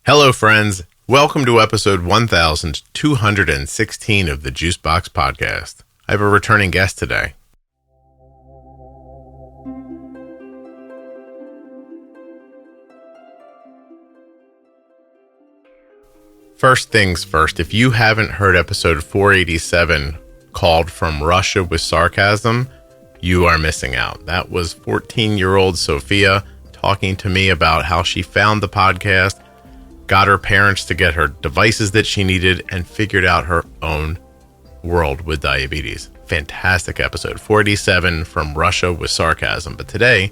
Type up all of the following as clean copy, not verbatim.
Hello, friends. Welcome to episode 1216 of the Juicebox Podcast. I have a returning guest today. First things first, if you haven't heard episode 487 called From Russia With Sarcasm, you are missing out. That was 14-year-old Sofia talking to me about how she found the podcast, got her parents to get her devices that she needed, and figured out her own world with diabetes. Fantastic episode, 487 From Russia With Sarcasm. But today,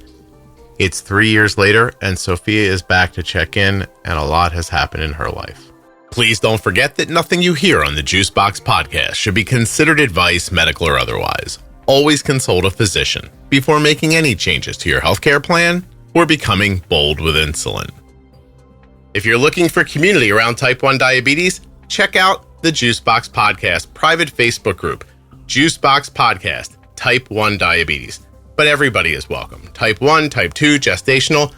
it's 3 years later, and Sofia is back to check in, and a lot has happened in her life. Please don't forget that nothing you hear on the Juicebox Podcast should be considered advice, medical or otherwise. Always consult a physician before making any changes to your healthcare plan or becoming bold with insulin. If you're looking for community around type 1 diabetes, check out the Juicebox Podcast private Facebook group, Juicebox Podcast, Type 1 Diabetes. But everybody is welcome. Type 1, Type 2, gestational,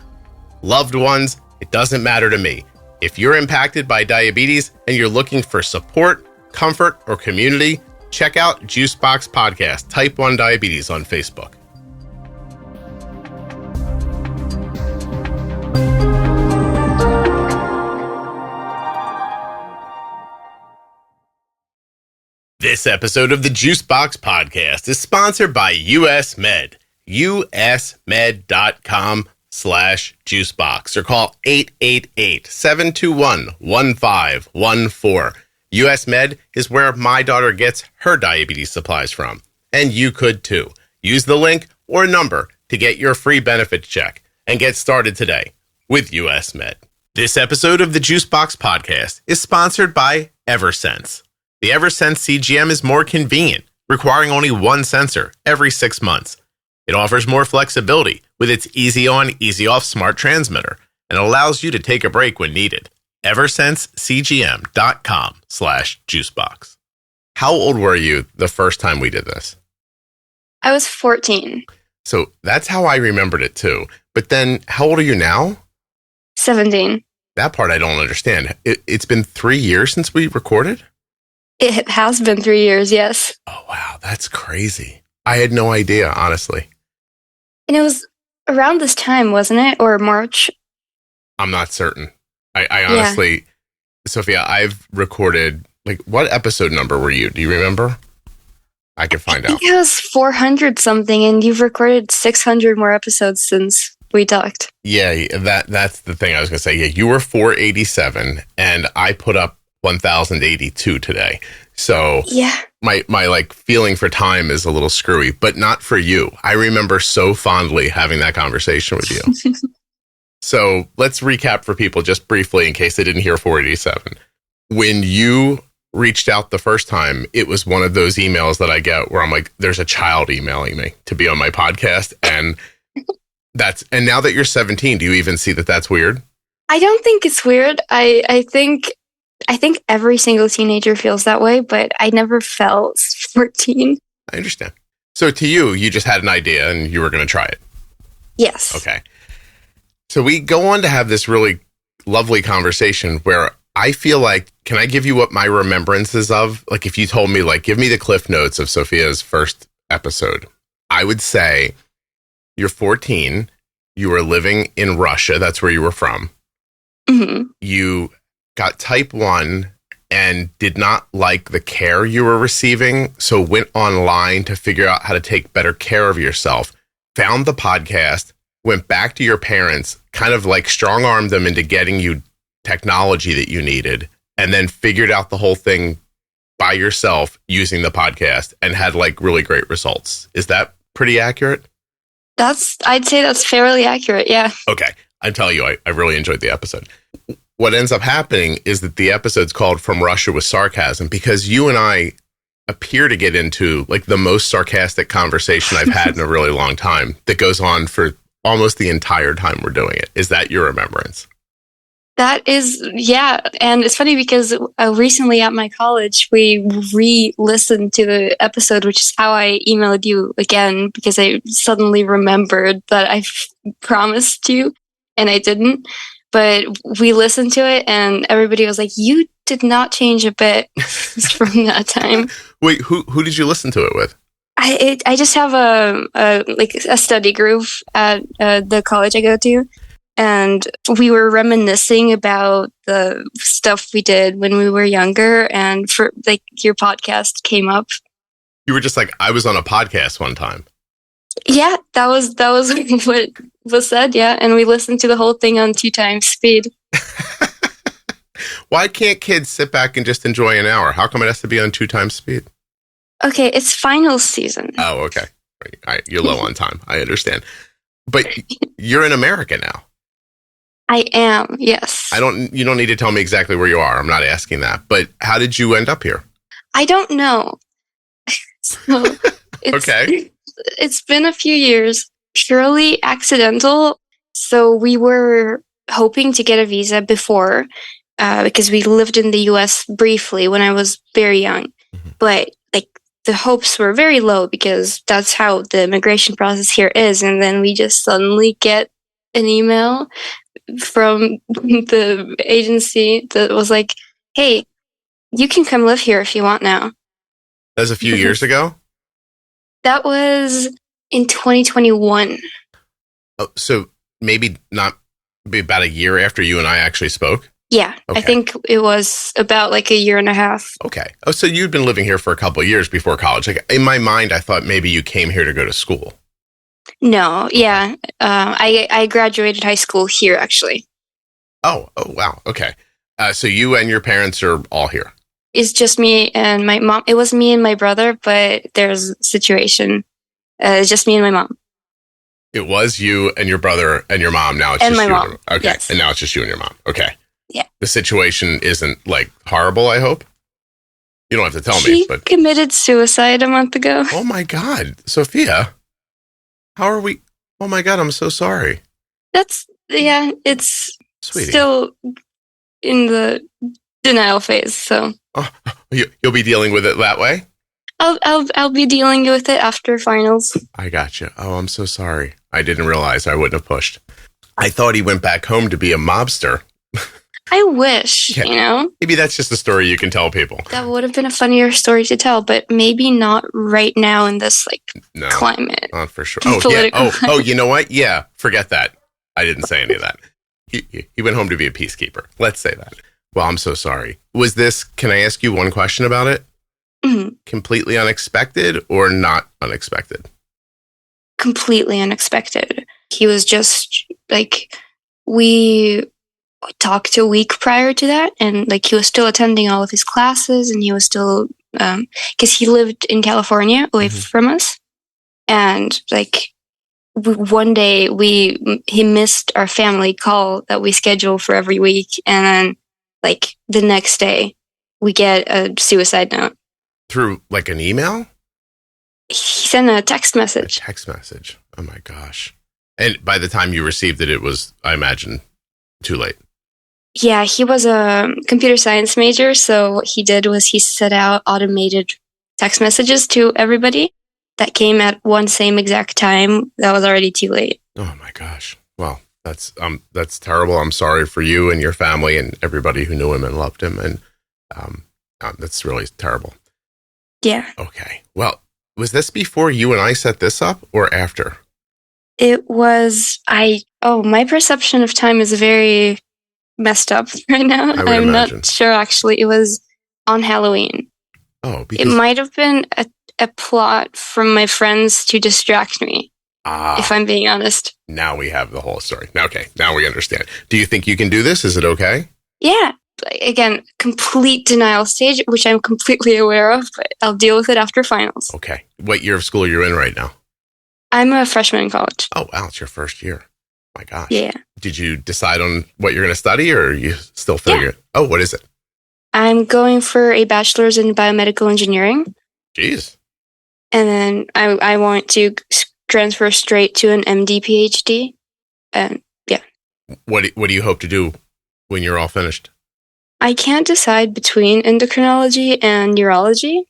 loved ones, it doesn't matter to me. If you're impacted by diabetes and you're looking for support, comfort, or community, check out Juicebox Podcast, Type 1 Diabetes on Facebook. This episode of the Juicebox Podcast is sponsored by US Med, usmed.com/juicebox, or call 888-721-1514. US Med is where my daughter gets her diabetes supplies from, and you could too. Use the link or number to get your free benefit check and get started today with US Med. This episode of the Juicebox Podcast is sponsored by Eversense. The Eversense CGM is more convenient, requiring only one sensor every 6 months. It offers more flexibility with its easy-on, easy-off smart transmitter and allows you to take a break when needed. EversenseCGM.com/juicebox. How old were you the first time we did this? I was 14. So that's how I remembered it too. But then how old are you now? 17. That part I don't understand. It's been 3 years since we recorded? It has been 3 years, yes. Oh, wow. That's crazy. I had no idea, honestly. And it was around this time, wasn't it? Or March? I'm not certain. I honestly, Sofia, I've recorded, what episode number were you? Do you remember? I can find out. I think it was 400 something, and you've recorded 600 more episodes since we talked. Yeah, that's the thing I was going to say. Yeah, you were 487, and I put up 1082 today. So yeah, my feeling for time is a little screwy, but not for you. I remember so fondly having that conversation with you. So let's recap for people just briefly in case they didn't hear 487. When you reached out the first time, it was one of those emails that I get where I'm like, there's a child emailing me to be on my podcast. And and now that you're 17, do you even see that that's weird? I don't think it's weird. I think every single teenager feels that way, but I never felt 14. I understand. So to you, you just had an idea and you were going to try it. Yes. Okay. So we go on to have this really lovely conversation where I feel like, can I give you what my remembrances of? Like if you told me, give me the cliff notes of Sofia's first episode, I would say you're 14, you were living in Russia. That's where you were from. Mm-hmm. You got type 1 and did not like the care you were receiving, so went online to figure out how to take better care of yourself, found the podcast, went back to your parents, kind of strong-armed them into getting you technology that you needed, and then figured out the whole thing by yourself using the podcast and had really great results. Is that pretty accurate? I'd say that's fairly accurate, yeah. Okay. I'm telling you, I really enjoyed the episode. What ends up happening is that the episode's called From Russia With Sarcasm because you and I appear to get into the most sarcastic conversation I've had in a really long time that goes on for almost the entire time we're doing it. Is that your remembrance? That is, yeah. And it's funny because recently at my college, we re-listened to the episode, which is how I emailed you again, because I suddenly remembered that I promised you and I didn't. But we listened to it, and everybody was like, "You did not change a bit from that time." Wait, who did you listen to it with? I just have a study group at the college I go to, and we were reminiscing about the stuff we did when we were younger, and for like your podcast came up. You were just like, I was on a podcast one time. Yeah, that was what was said. Yeah, and we listened to the whole thing on 2 times speed. Why can't kids sit back and just enjoy an hour? How come it has to be on 2 times speed? Okay, it's finals season. Oh, okay. You're low on time. I understand. But you're in America now. I am, yes. You don't need to tell me exactly where you are. I'm not asking that. But how did you end up here? I don't know. So Okay. It's been a few years, purely accidental. So we were hoping to get a visa before, because we lived in the US briefly when I was very young. Mm-hmm. But like the hopes were very low because that's how the immigration process here is. And then we just suddenly get an email from the agency that was like, "Hey, you can come live here if you want now." That was a few years ago? That was in 2021. Oh, so maybe not be about a year after you and I actually spoke? Yeah, okay. I think it was about like a year and a half. Okay. Oh, so you'd been living here for a couple of years before college. Like in my mind, I thought maybe you came here to go to school. No, yeah. I graduated high school here, actually. Oh, wow. Okay. So you and your parents are all here? It's just me and my mom. It was me and my brother, but there's a situation. It's just me and my mom. It was you and your brother and your mom. Now it's and just my you. Mom. Okay. Yes. And now it's just you and your mom. Okay. Yeah. The situation isn't like horrible, I hope. You don't have to tell she me, but committed suicide a month ago. Oh my God, Sophia. How are we? Oh my God, I'm so sorry. It's Sweetie. Still in the denial phase, so. Oh, you'll be dealing with it that way? I'll be dealing with it after finals. I gotcha. Oh, I'm so sorry. I didn't realize I wouldn't have pushed. I thought he went back home to be a mobster. I wish, yeah. Maybe that's just a story you can tell people. That would have been a funnier story to tell, but maybe not right now in this climate. Not for sure. Oh, yeah. Oh, you know what? Yeah, forget that. I didn't say any of that. He went home to be a peacekeeper. Let's say that. Well, I'm so sorry. Was this, can I ask you one question about it? Mm-hmm. Completely unexpected or not unexpected? Completely unexpected. He was just we talked a week prior to that, and he was still attending all of his classes, and he was still, because he lived in California away from us. And one day he missed our family call that we schedule for every week. And then the next day we get a suicide note. Through an email? He sent a text message. A text message. Oh my gosh. And by the time you received it, it was, I imagine, too late. Yeah, he was a computer science major. So what he did was he set out automated text messages to everybody that came at one same exact time. That was already too late. Oh my gosh. Well, that's terrible. I'm sorry for you and your family and everybody who knew him and loved him. And that's really terrible. Yeah. Okay. Well, was this before you and I set this up or after? It was, my perception of time is very messed up right now. I'm imagine. Not sure, actually. It was on Halloween. Oh, because it might have been a plot from my friends to distract me, if I'm being honest. Now we have the whole story. Okay, now we understand. Do you think you can do this? Is it okay? Yeah. Again, complete denial stage, which I'm completely aware of, but I'll deal with it after finals. Okay. What year of school are you in right now? I'm a freshman in college. Oh, wow. It's your first year. My gosh. Yeah. Did you decide on what you're going to study or are you still figuring it? Oh, what is it? I'm going for a bachelor's in biomedical engineering. Jeez. And then I want to transfer straight to an MD PhD. And yeah. What do you hope to do when you're all finished? I can't decide between endocrinology and neurology.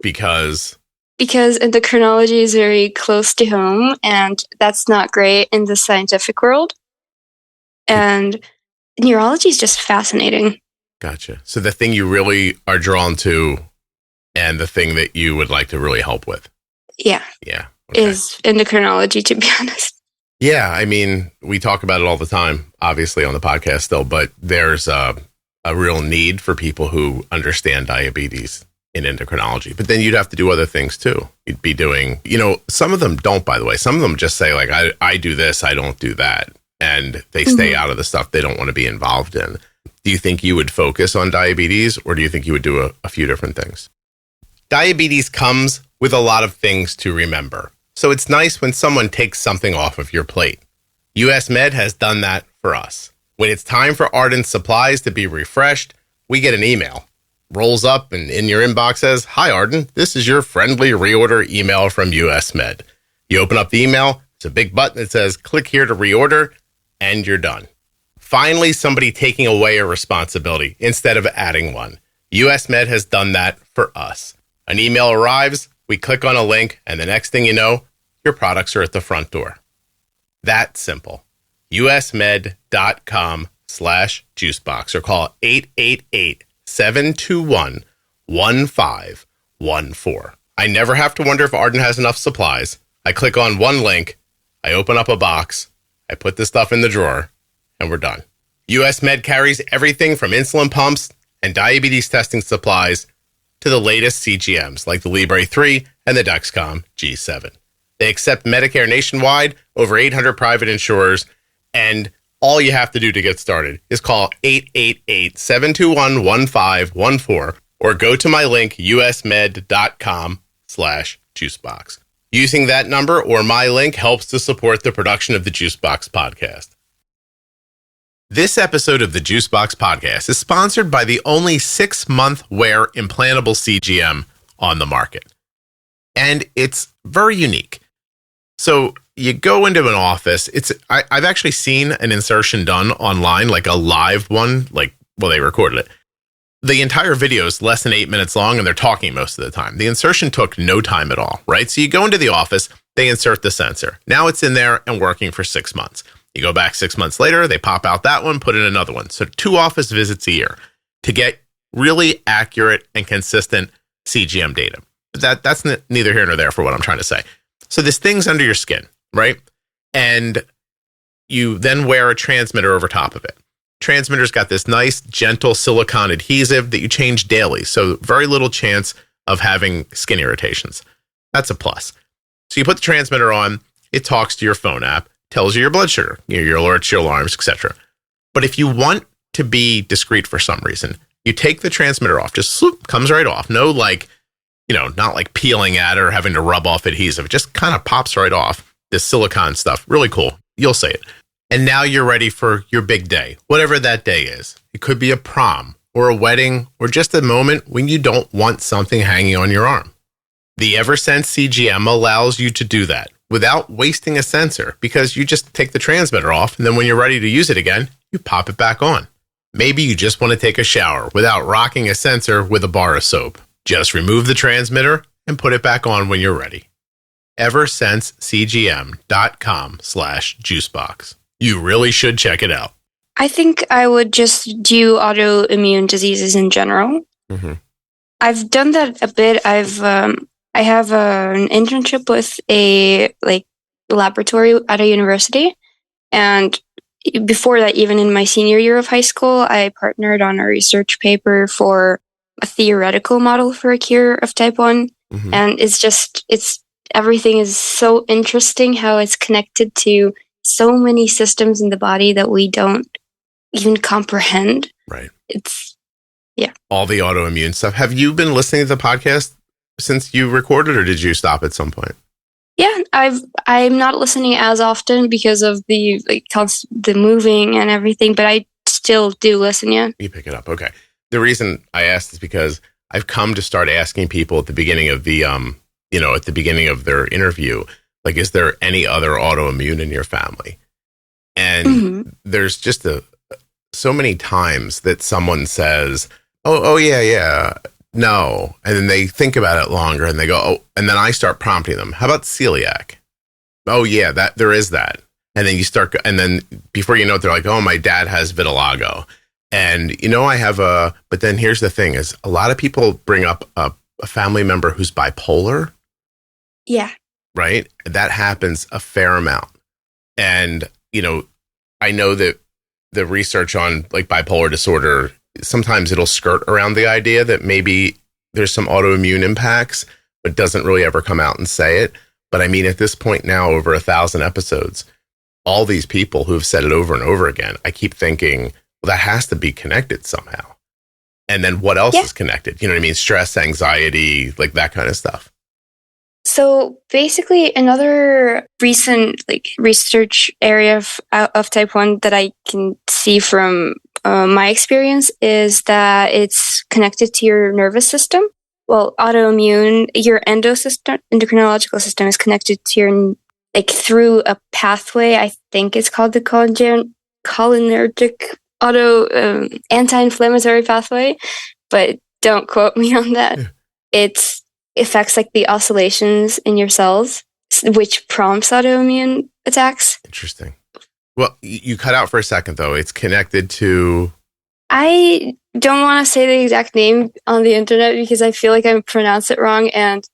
Because endocrinology is very close to home, and that's not great in the scientific world. And neurology is just fascinating. Gotcha. So the thing you really are drawn to and the thing that you would like to really help with. Yeah. Yeah. Okay. Is endocrinology, to be honest. Yeah. I mean, we talk about it all the time, obviously on the podcast still, but there's a real need for people who understand diabetes in endocrinology. But then you'd have to do other things too. You'd be doing, some of them don't, by the way. Some of them just say like, I do this, I don't do that. And they stay out of the stuff they don't want to be involved in. Do you think you would focus on diabetes, or do you think you would do a few different things? Diabetes comes with a lot of things to remember. So it's nice when someone takes something off of your plate. US Med has done that for us. When it's time for Ardent supplies to be refreshed, we get an email. Rolls up and in your inbox says, "Hi Ardent, this is your friendly reorder email from US Med." You open up the email, it's a big button that says, "Click here to reorder," and you're done. Finally, somebody taking away a responsibility instead of adding one. US Med has done that for us. An email arrives, we click on a link, and the next thing you know, your products are at the front door. That simple. usmed.com/juicebox or call 888-721-1514. I never have to wonder if Ardent has enough supplies. I click on one link, I open up a box, I put the stuff in the drawer, and we're done. US Med carries everything from insulin pumps and diabetes testing supplies to the latest CGMs like the Libre 3 and the Dexcom G7. They accept Medicare nationwide, over 800 private insurers, and all you have to do to get started is call 888-721-1514 or go to my link, usmed.com/juicebox. Using that number or my link helps to support the production of the Juicebox Podcast. This episode of the Juicebox Podcast is sponsored by the only 6-month wear implantable CGM on the market. And it's very unique. So you go into an office, I've actually seen an insertion done online, like a live one, they recorded it. The entire video is less than 8 minutes long and they're talking most of the time. The insertion took no time at all, right? So you go into the office, they insert the sensor. Now it's in there and working for 6 months. You go back 6 months later, they pop out that one, put in another one. So 2 office visits a year to get really accurate and consistent CGM data. But that's neither here nor there for what I'm trying to say. So this thing's under your skin, right? And you then wear a transmitter over top of it. Transmitter's got this nice, gentle silicone adhesive that you change daily. So very little chance of having skin irritations. That's a plus. So you put the transmitter on, it talks to your phone app, tells you your blood sugar, your alerts, your alarms, etc. But if you want to be discreet for some reason, you take the transmitter off, just swoop, comes right off. No not like peeling at it or having to rub off adhesive. It just kind of pops right off. This silicone stuff, really cool. You'll say it. And now you're ready for your big day, whatever that day is. It could be a prom or a wedding or just a moment when you don't want something hanging on your arm. The Eversense CGM allows you to do that without wasting a sensor because you just take the transmitter off and then when you're ready to use it again, you pop it back on. Maybe you just want to take a shower without rocking a sensor with a bar of soap. Just remove the transmitter and put it back on when you're ready. EversenseCGM.com/juicebox. You really should check it out. I think I would just do autoimmune diseases in general. Mm-hmm. I've done that a bit. I have an internship with a laboratory at a university, and before that, even in my senior year of high school, I partnered on a research paper for a theoretical model for a cure of type 1. Mm-hmm. And everything is so interesting how it's connected to so many systems in the body that we don't even comprehend. Right. Yeah. All the autoimmune stuff. Have you been listening to the podcast since you recorded or did you stop at some point? Yeah, I'm not listening as often because of the moving and everything, but I still do listen, yeah. You pick it up. Okay. The reason I asked is because I've come to start asking people at the beginning of the, at the beginning of their interview, like, is there any other autoimmune in your family? And there's just so many times that someone says, oh, yeah, no. And then they think about it longer and they go, oh, and then I start prompting them. How about celiac? Oh, yeah, there is that. And then and then before you know it, they're like, oh, my dad has vitiligo. And, but then here's the thing is a lot of people bring up a family member who's bipolar. Yeah. Right. That happens a fair amount. And, I know that the research on like bipolar disorder, sometimes it'll skirt around the idea that maybe there's some autoimmune impacts, but doesn't really ever come out and say it. But I mean, at this point now, over 1,000 episodes, all these people who have said it over and over again, I keep thinking, well, that has to be connected somehow. And then what else is connected? You know what I mean? Stress, anxiety, like that kind of stuff. So basically, another recent research area of type 1 that I can see from my experience is that it's connected to your nervous system. Well, autoimmune, your endocrinological system is connected to your, through a pathway. I think it's called the cholinergic anti-inflammatory pathway, but don't quote me on that. Yeah. It affects the oscillations in your cells, which prompts autoimmune attacks. Interesting. Well, you cut out for a second though. It's connected to... I don't want to say the exact name on the internet because I feel like I pronounce it wrong, and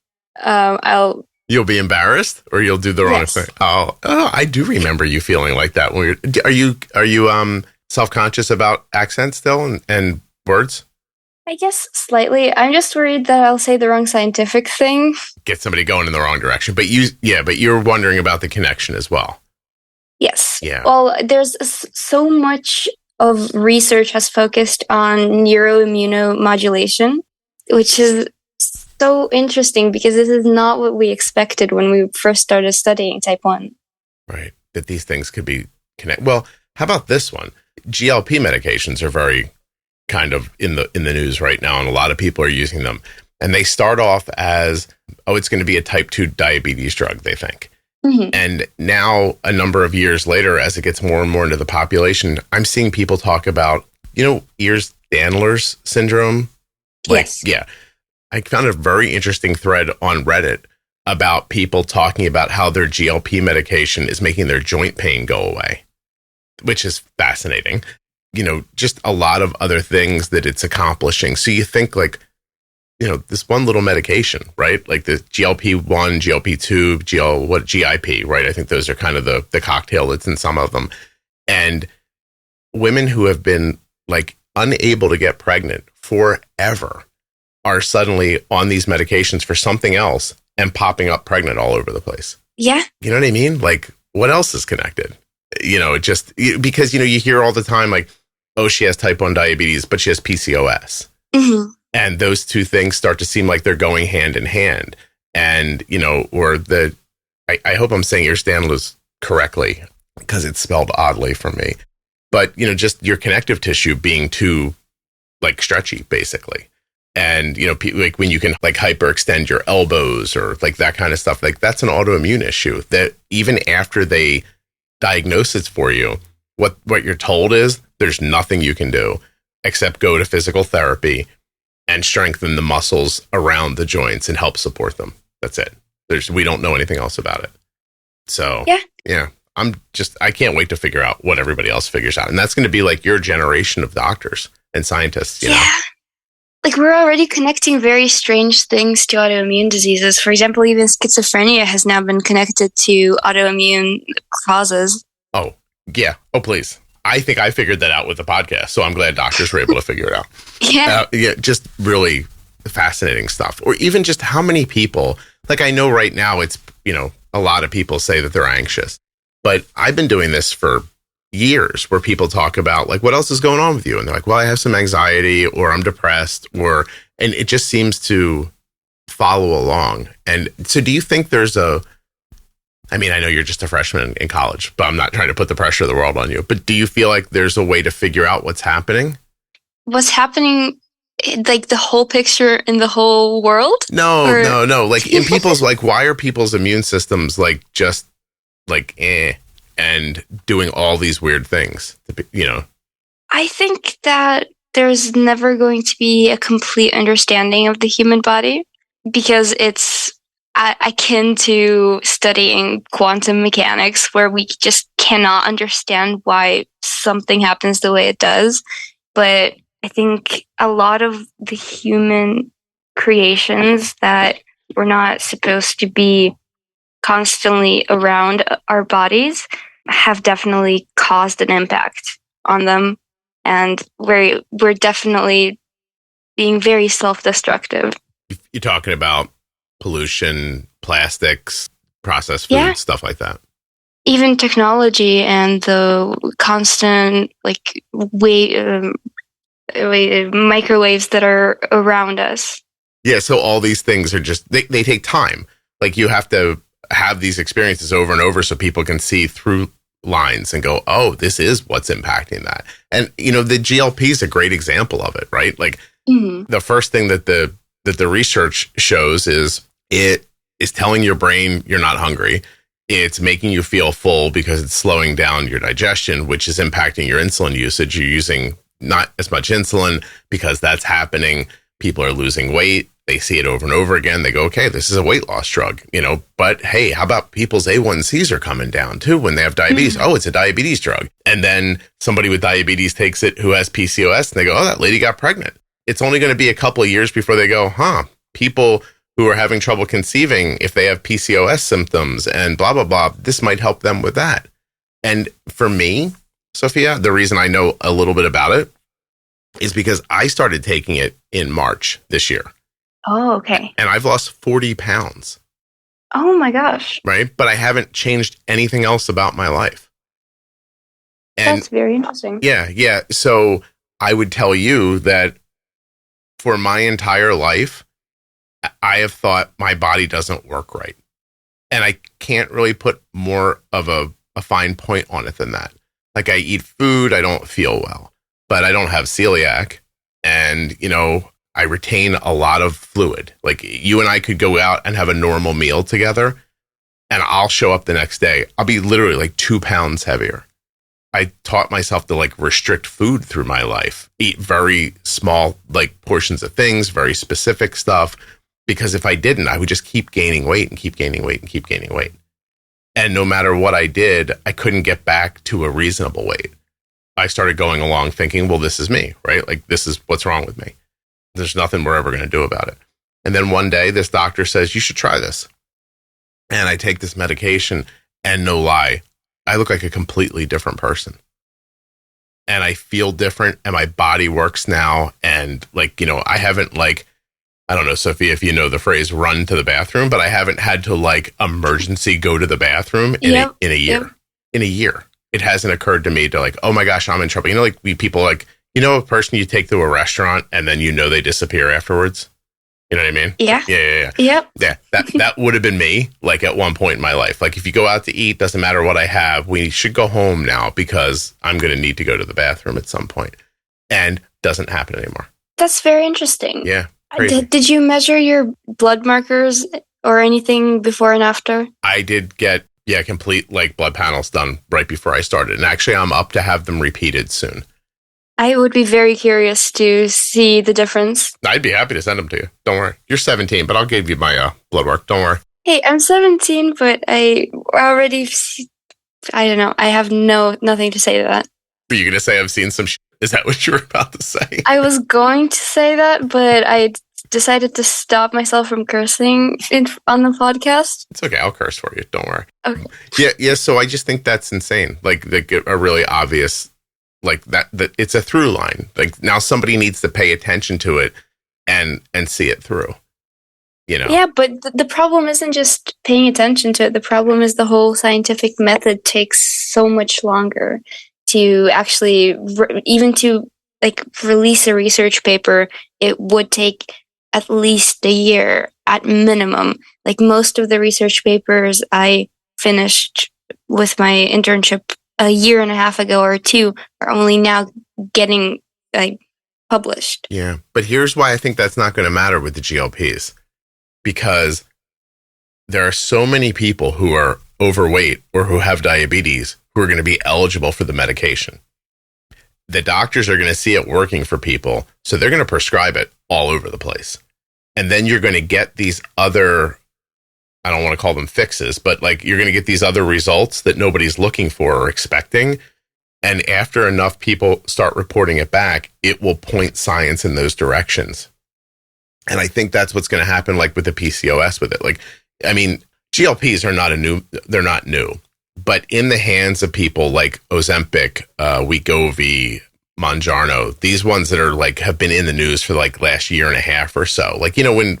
You'll be embarrassed, or you'll do the wrong thing. Oh, I do remember you feeling like that. Are you self-conscious about accent still and words? I guess slightly. I'm just worried that I'll say the wrong scientific thing. Get somebody going in the wrong direction. But you're wondering about the connection as well. Yes. Yeah. Well, there's so much of research has focused on neuroimmunomodulation, which is so interesting because this is not what we expected when we first started studying type 1. Right. That these things could be connected. Well, how about this one? GLP medications are very kind of in the news right now, and a lot of people are using them. And they start off as, it's going to be a type 2 diabetes drug, they think. Mm-hmm. And now, a number of years later, as it gets more and more into the population, I'm seeing people talk about, Ehlers-Danlos syndrome. Yes. Yeah. I found a very interesting thread on Reddit about people talking about how their GLP medication is making their joint pain go away, which is fascinating. Just a lot of other things that it's accomplishing. So you think this one little medication, right? Like the GLP-1, GLP-2, GIP, right? I think those are kind of the cocktail that's in some of them. And women who have been unable to get pregnant forever are suddenly on these medications for something else and popping up pregnant all over the place. Yeah. You know what I mean? What else is connected? Because, you hear all the time, she has type 1 diabetes, but she has PCOS. Mm-hmm. And those two things start to seem like they're going hand in hand. And, I hope I'm saying Ehlers-Danlos correctly because it's spelled oddly for me. But, just your connective tissue being too, stretchy, basically. And, when you can hyperextend your elbows or that kind of stuff, that's an autoimmune issue that even after they diagnose it for you, what you're told is there's nothing you can do except go to physical therapy and strengthen the muscles around the joints and help support them. That's it. We don't know anything else about it. So, yeah, I can't wait to figure out what everybody else figures out. And that's going to be your generation of doctors and scientists, you know? We're already connecting very strange things to autoimmune diseases. For example, even schizophrenia has now been connected to autoimmune causes. Oh, yeah. Oh, please. I think I figured that out with the podcast, so I'm glad doctors were able to figure it out. Yeah. Just really fascinating stuff. Or even just how many people, I know right now it's, a lot of people say that they're anxious, but I've been doing this for years where people talk about what else is going on with you? And they're like, well, I have some anxiety or I'm depressed and it just seems to follow along. And so do you think I know you're just a freshman in college, but I'm not trying to put the pressure of the world on you, but do you feel like there's a way to figure out what's happening? What's happening, the whole picture in the whole world? No. In people's, why are people's immune systems and doing all these weird things, I think that there's never going to be a complete understanding of the human body because akin to studying quantum mechanics, where we just cannot understand why something happens the way it does. But I think a lot of the human creations that we're not supposed to be constantly around our bodies have definitely caused an impact on them. And we're definitely being very self-destructive. You're talking about pollution, plastics, processed food, stuff like that. Even technology and the constant microwaves that are around us. Yeah, so all these things are just, they take time. Like you have to have these experiences over and over so people can see through lines and go, oh, this is what's impacting that. And, you know, the GLP is a great example of it, right? Like the first thing that the research shows is it is telling your brain you're not hungry. It's making you feel full because it's slowing down your digestion, which is impacting your insulin usage. You're using not as much insulin because that's happening. People are losing weight. They see it over and over again. They go, okay, this is a weight loss drug, you know, but hey, how about people's A1Cs are coming down too when they have diabetes? Oh, it's a diabetes drug. And then somebody with diabetes takes it who has PCOS and they go, oh, that lady got pregnant. It's only going to be a couple of years before they go, people who are having trouble conceiving, if they have PCOS symptoms and blah, blah, blah, this might help them with that. And for me, Sofia, the reason I know a little bit about it is because I started taking it in March this year. Oh, okay. And I've lost 40 pounds. Oh my gosh. Right? But I haven't changed anything else about my life. And that's very interesting. Yeah. So I would tell you that for my entire life, I have thought my body doesn't work right. And I can't really put more of a fine point on it than that. Like I eat food, I don't feel well, but I don't have celiac. And, you know, I retain a lot of fluid. Like you and I could go out and have a normal meal together and I'll show up the next day. I'll be literally like 2 pounds heavier. I taught myself to like restrict food through my life, eat very small like portions of things, very specific stuff. Because if I didn't, I would just keep gaining weight and keep gaining weight and keep gaining weight. And no matter what I did, I couldn't get back to a reasonable weight. I started going along thinking, well, this is me, right? Like this is what's wrong with me. There's nothing we're ever going to do about it. And then one day this doctor says, you should try this. And I take this medication and no lie, I look like a completely different person. And I feel different and my body works now. And like, you know, I haven't like, I don't know, Sophia, if you know the phrase run to the bathroom, but I haven't had to like emergency go to the bathroom in a year. Yep. In a year. It hasn't occurred to me to like, oh my gosh, I'm in trouble. You know, like people like, you know, a person you take to a restaurant and then you know they disappear afterwards. You know what I mean? Yeah. Yeah. Yep. Yeah. That would have been me like at one point in my life. Like if you go out to eat, doesn't matter what I have, we should go home now because I'm going to need to go to the bathroom at some point. And doesn't happen anymore. That's very interesting. Yeah. Did you measure your blood markers or anything before and after? I did get, complete like blood panels done right before I started. And actually, I'm up to have them repeated soon. I would be very curious to see the difference. I'd be happy to send them to you. Don't worry. You're 17, but I'll give you my blood work. Don't worry. Hey, I'm 17, but I already, I don't know. I have nothing to say to that. Were you going to say I've seen some shit? Is that what you were about to say? I was going to say that, but I decided to stop myself from cursing on the podcast. It's okay. I'll curse for you. Don't worry. Okay. Yeah. So I just think that's insane. Like a really obvious, like that it's a through line. Like now somebody needs to pay attention to it and see it through. You know? Yeah, but the problem isn't just paying attention to it. The problem is the whole scientific method takes so much longer to actually, even to like release a research paper, it would take at least a year at minimum. Like most of the research papers I finished with my internship a year and a half ago or two are only now getting like published. Yeah, but here's why I think that's not going to matter with the GLPs, because there are so many people who are overweight or who have diabetes who are going to be eligible for the medication. The doctors are going to see it working for people, so they're going to prescribe it all over the place. And then you're going to get these other I don't want to call them fixes, but like you're going to get these other results that nobody's looking for or expecting. And after enough people start reporting it back, it will point science in those directions. And I think that's what's going to happen, like with the PCOS with it. Like, I mean, GLPs they're not new, but in the hands of people like Ozempic, Wegovy, Mounjaro, these ones that are like have been in the news for like last year and a half or so. Like, you know, when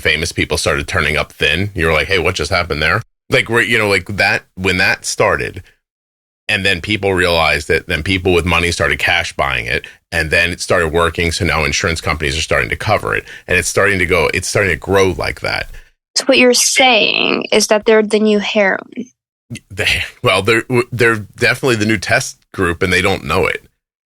famous people started turning up thin, you're like, hey, what just happened there? Like, we're, you know, like that, when that started, and then people realized it, then people with money started cash buying it, and then it started working. So now insurance companies are starting to cover it, and it's starting to grow like that. So what you're saying is that they're the new heroin. They're definitely the new test group, and they don't know it.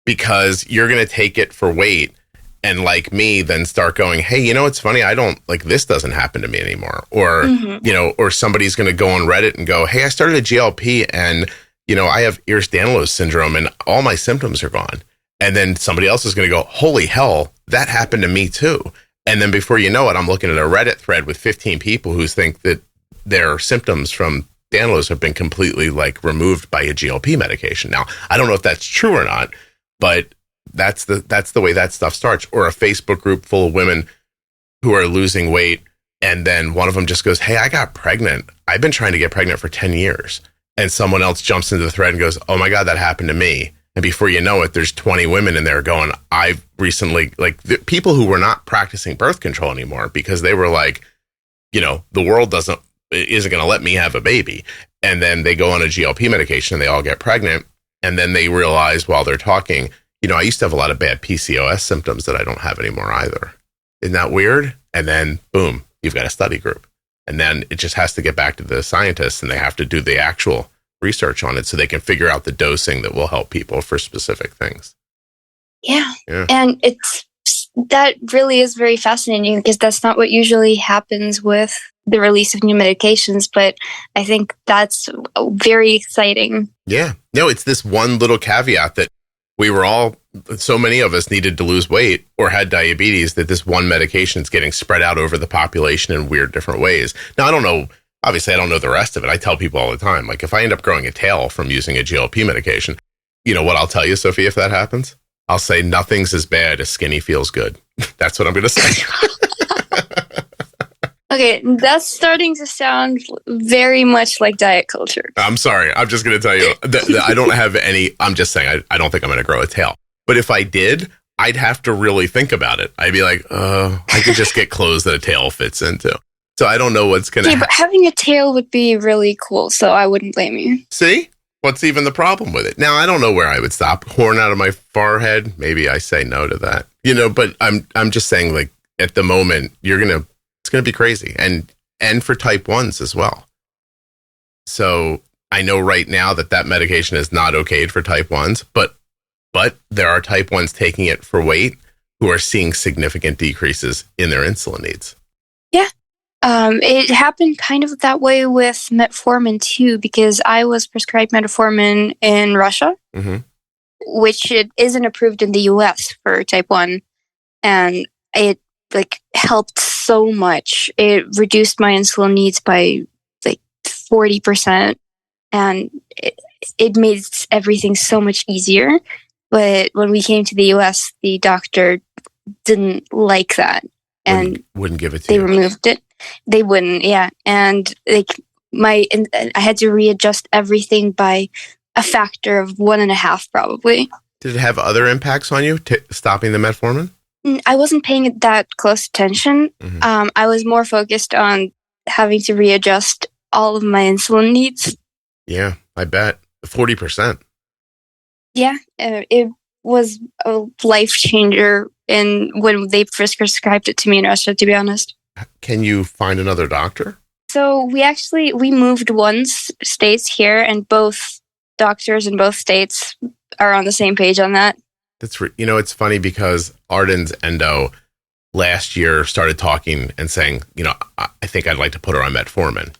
Because you're going to take it for weight and like me, then start going, hey, you know, it's funny. I don't like this doesn't happen to me anymore. Or, you know, or somebody's going to go on Reddit and go, hey, I started a GLP and, you know, I have Ehlers-Danlos syndrome and all my symptoms are gone. And then somebody else is going to go, holy hell, that happened to me too. And then before you know it, I'm looking at a Reddit thread with 15 people who think that their symptoms from Danlos have been completely like removed by a GLP medication. Now, I don't know if that's true or not. But that's the way that stuff starts. Or a Facebook group full of women who are losing weight. And then one of them just goes, hey, I got pregnant. I've been trying to get pregnant for 10 years. And someone else jumps into the thread and goes, oh my God, that happened to me. And before you know it, there's 20 women in there going, I've recently, like people who were not practicing birth control anymore because they were like, you know, the world isn't going to let me have a baby. And then they go on a GLP medication and they all get pregnant. And then they realize while they're talking, you know, I used to have a lot of bad PCOS symptoms that I don't have anymore either. Isn't that weird? And then, boom, you've got a study group. And then it just has to get back to the scientists and they have to do the actual research on it so they can figure out the dosing that will help people for specific things. Yeah. And that really is very fascinating because that's not what usually happens with the release of new medications, but I think that's very exciting. Yeah. No, it's this one little caveat that so many of us needed to lose weight or had diabetes that this one medication is getting spread out over the population in weird different ways. Now, I don't know. Obviously, I don't know the rest of it. I tell people all the time, like if I end up growing a tail from using a GLP medication, you know what I'll tell you, Sophia, if that happens? I'll say nothing's as bad as skinny feels good. That's what I'm going to say. Okay, that's starting to sound very much like diet culture. I'm sorry. I'm just going to tell you that I don't have any. I'm just saying I don't think I'm going to grow a tail. But if I did, I'd have to really think about it. I'd be like, I could just get clothes that a tail fits into. So I don't know what's going to happen. But having a tail would be really cool, so I wouldn't blame you. See? What's even the problem with it? Now, I don't know where I would stop. Horn out of my forehead? Maybe I say no to that. You know, but I'm just saying, like, at the moment, it's going to be crazy. And for type 1s as well. So I know right now that medication is not okayed for type 1s, but there are type 1s taking it for weight who are seeing significant decreases in their insulin needs. Yeah. It happened kind of that way with metformin too, because I was prescribed metformin in Russia, which it isn't approved in the US for type 1. And it helped so much. It reduced my insulin needs by 40%. And it made everything so much easier. But when we came to the US, the doctor didn't like that. And wouldn't give it to you. They removed it. They wouldn't, yeah. And I had to readjust everything by a factor of 1.5 probably. Did it have other impacts on you, stopping the metformin? I wasn't paying that close attention. I was more focused on having to readjust all of my insulin needs. Yeah, I bet. 40%. Yeah, it was a life changer when they first prescribed it to me in Russia, to be honest. Can you find another doctor? So we moved states here, and both doctors in both states are on the same page on that. It's funny because Arden's endo last year started talking and saying, I think I'd like to put her on metformin.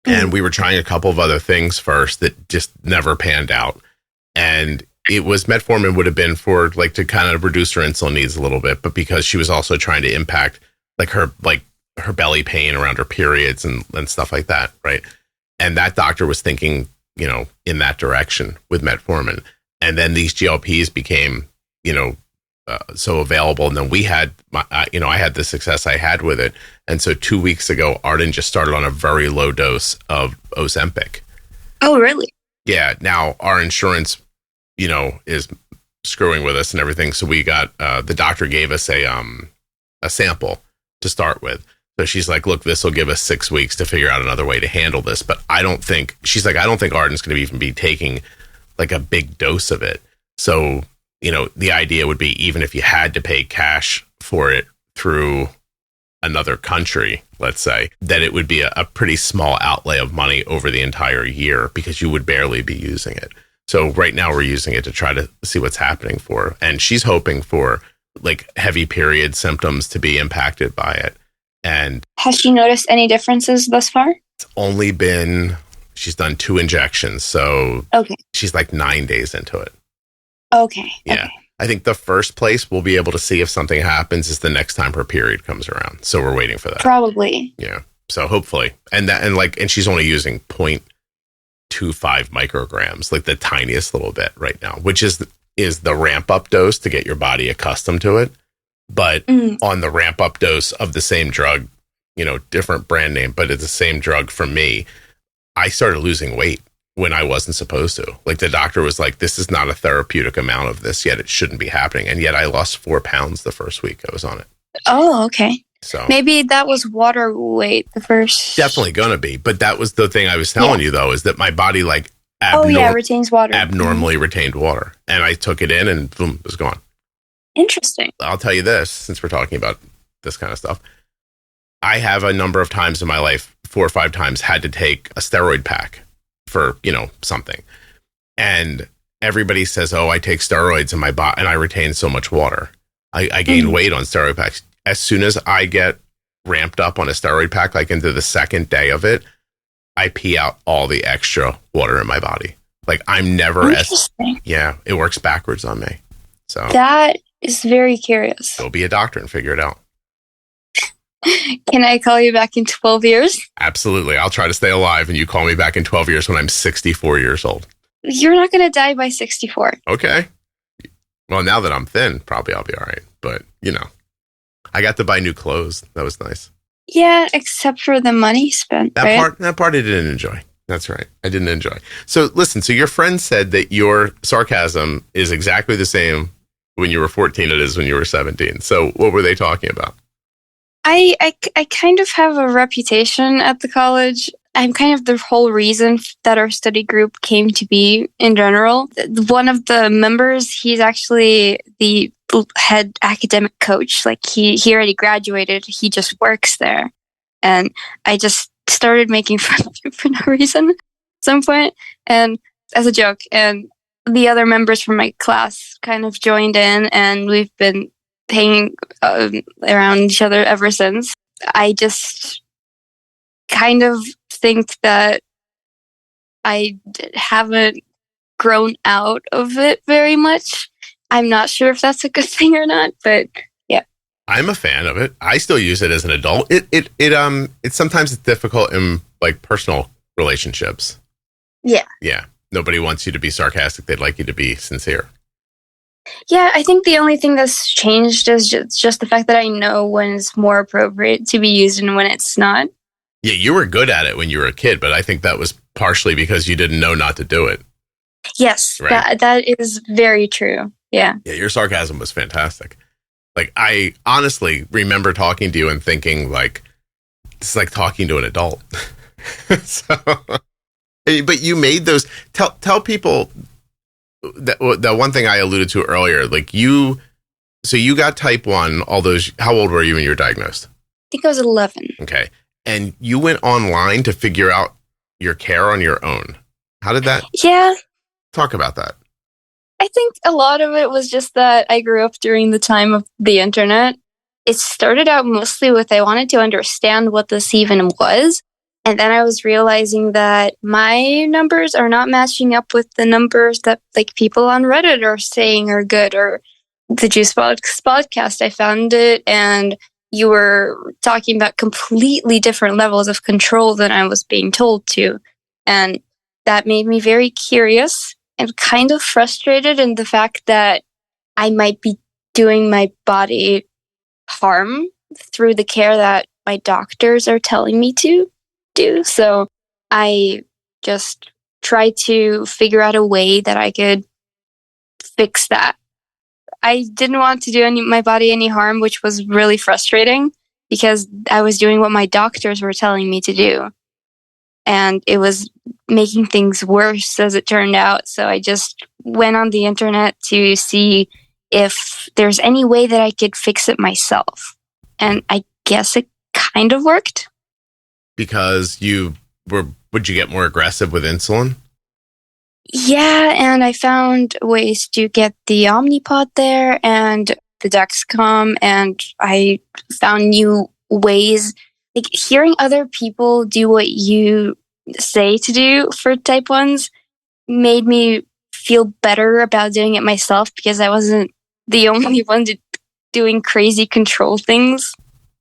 And we were trying a couple of other things first that just never panned out. And it was metformin would have been for to kind of reduce her insulin needs a little bit, but because she was also trying to impact her her belly pain around her periods and stuff like that, right? And that doctor was thinking, in that direction with metformin. And then these GLPs became, so available. And then we had, I had the success I had with it. And so 2 weeks ago, Arden just started on a very low dose of Ozempic. Oh, really? Yeah. Now our insurance, is screwing with us and everything. So we got, the doctor gave us a sample to start with. So she's like, look, this will give us 6 weeks to figure out another way to handle this. But I don't think Arden's going to even be taking like a big dose of it. So, the idea would be, even if you had to pay cash for it through another country, let's say, that it would be a pretty small outlay of money over the entire year, because you would barely be using it. So right now we're using it to try to see what's happening for her. And she's hoping for like heavy period symptoms to be impacted by it. And has she noticed any differences thus far? She's done 2 injections. So okay. She's like 9 days into it. Okay. Yeah. Okay. I think the first place we'll be able to see if something happens is the next time her period comes around. So we're waiting for that. Probably. Yeah. So hopefully. And she's only using 0.25 micrograms, like the tiniest little bit right now, which is the ramp up dose to get your body accustomed to it. But on the ramp up dose of the same drug, different brand name, but it's the same drug for me, I started losing weight when I wasn't supposed to. Like the doctor was like, this is not a therapeutic amount of this yet. It shouldn't be happening. And yet I lost 4 pounds the first week I was on it. Oh, okay. So maybe that was water weight the first. Definitely going to be. But that was the thing I was telling you, though, is that my body retains water. Abnormally retained water. And I took it in and boom, it was gone. Interesting. I'll tell you this, since we're talking about this kind of stuff. I have a number of times in my life, 4 or 5 times, had to take a steroid pack for, something. And everybody says, oh, I take steroids in my body and I retain so much water. I gain weight on steroid packs. As soon as I get ramped up on a steroid pack, like into the second day of it, I pee out all the extra water in my body. Like I'm never it works backwards on me. So that is very curious. Go be a doctor and figure it out. Can I call you back in 12 years? Absolutely. I'll try to stay alive and you call me back in 12 years when I'm 64 years old. You're not going to die by 64. Okay. Well, now that I'm thin, probably I'll be all right. But, I got to buy new clothes. That was nice. Yeah, except for the money spent. That part I didn't enjoy. That's right. I didn't enjoy. So listen, so your friend said that your sarcasm is exactly the same when you were 14 it is when you were 17. So what were they talking about? I kind of have a reputation at the college. I'm kind of the whole reason that our study group came to be in general. One of the members, he's actually the head academic coach. Like he already graduated. He just works there. And I just started making fun of him for no reason at some point, and as a joke. And the other members from my class kind of joined in, and we've been hanging around each other ever since. I just kind of think that I haven't grown out of it very much. I'm not sure if that's a good thing or not, but yeah. I'm a fan of it. I still use it as an adult. It's sometimes it's difficult in like personal relationships. Yeah. Yeah. Nobody wants you to be sarcastic. They'd like you to be sincere. Yeah, I think the only thing that's changed is just the fact that I know when it's more appropriate to be used and when it's not. Yeah, you were good at it when you were a kid, but I think that was partially because you didn't know not to do it. Yes, right? that is very true. Yeah. Yeah, your sarcasm was fantastic. Like, I honestly remember talking to you and thinking, like, this is like talking to an adult. So, but you made those. Tell people that one thing I alluded to earlier. Like you got type 1. All those. How old were you when you were diagnosed? I think I was 11. Okay, and you went online to figure out your care on your own. How did that? Yeah. Talk about that. I think a lot of it was just that I grew up during the time of the internet. It started out mostly with I wanted to understand what this even was. And then I was realizing that my numbers are not matching up with the numbers that like people on Reddit are saying are good, or the Juicebox podcast. I found it and you were talking about completely different levels of control than I was being told to. And that made me very curious and kind of frustrated in the fact that I might be doing my body harm through the care that my doctors are telling me to do. So I just tried to figure out a way that I could fix that. I didn't want to do my body any harm, which was really frustrating because I was doing what my doctors were telling me to do. And it was making things worse as it turned out. So I just went on the internet to see if there's any way that I could fix it myself. And I guess it kind of worked. Because would you get more aggressive with insulin? Yeah, and I found ways to get the Omnipod there and the Dexcom, and I found new ways. Like hearing other people do what you say to do for type 1s made me feel better about doing it myself because I wasn't the only one doing crazy control things.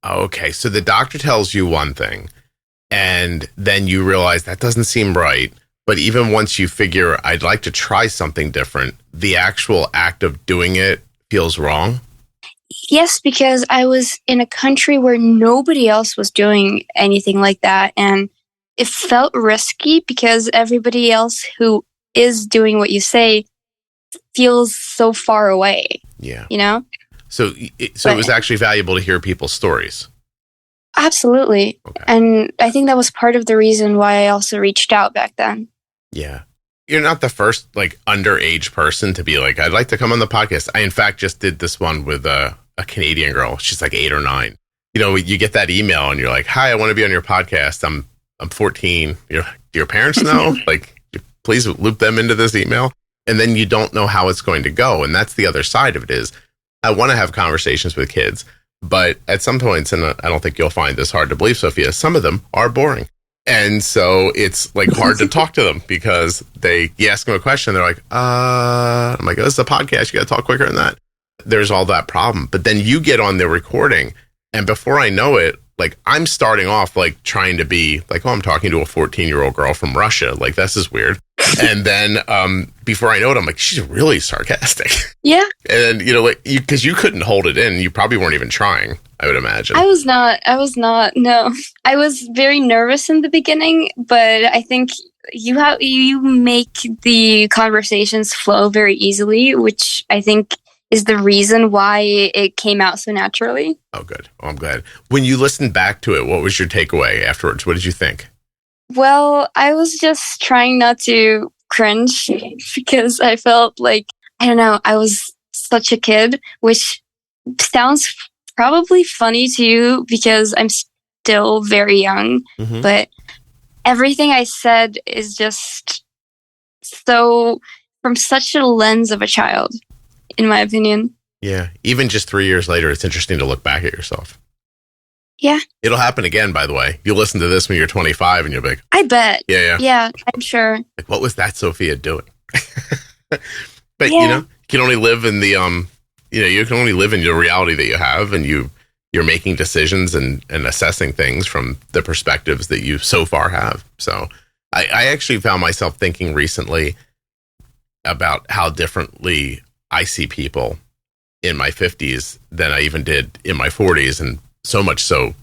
Okay, so the doctor tells you one thing, and then you realize that doesn't seem right. But even once you figure, I'd like to try something different, the actual act of doing it feels wrong? Yes, because I was in a country where nobody else was doing anything like that. And it felt risky because everybody else who is doing what you say feels so far away. Yeah. You know? So it was actually valuable to hear people's stories. Absolutely. Okay. And I think that was part of the reason why I also reached out back then. Yeah. You're not the first underage person to be like, I'd like to come on the podcast. I, in fact, just did this one with a Canadian girl. She's like 8 or 9. You get that email and you're like, hi, I want to be on your podcast. I'm 14. Do your parents know? Please loop them into this email. And then you don't know how it's going to go. And that's the other side of it is I want to have conversations with kids. But at some points, and I don't think you'll find this hard to believe, Sofia, some of them are boring. And so it's hard to talk to them because you ask them a question, they're like, I'm like, oh, this is a podcast. You got to talk quicker than that. There's all that problem. But then you get on the recording and before I know it, I'm starting off trying to be I'm talking to a 14-year-old girl from Russia. This is weird. And then before I know it, I'm like, she's really sarcastic. Yeah. And, because you couldn't hold it in. You probably weren't even trying, I would imagine. I was not. No. I was very nervous in the beginning, but I think you make the conversations flow very easily, which I think is the reason why it came out so naturally. Oh, good. Oh, I'm glad. When you listened back to it, what was your takeaway afterwards? What did you think? Well, I was just trying not to cringe because I felt I don't know, I was such a kid, which sounds probably funny to you because I'm still very young, but everything I said is just so from such a lens of a child, in my opinion. Yeah. Even just 3 years later, it's interesting to look back at yourself. Yeah. It'll happen again, by the way. You'll listen to this when you're 25 and you'll be like, I bet. Yeah. Yeah, I'm sure. What was that Sofia doing? But, you can only live in the, you can only live in your reality that you have, and you're making decisions and assessing things from the perspectives that you so far have. So I actually found myself thinking recently about how differently I see people in my 50s than I even did in my 40s. And so much so,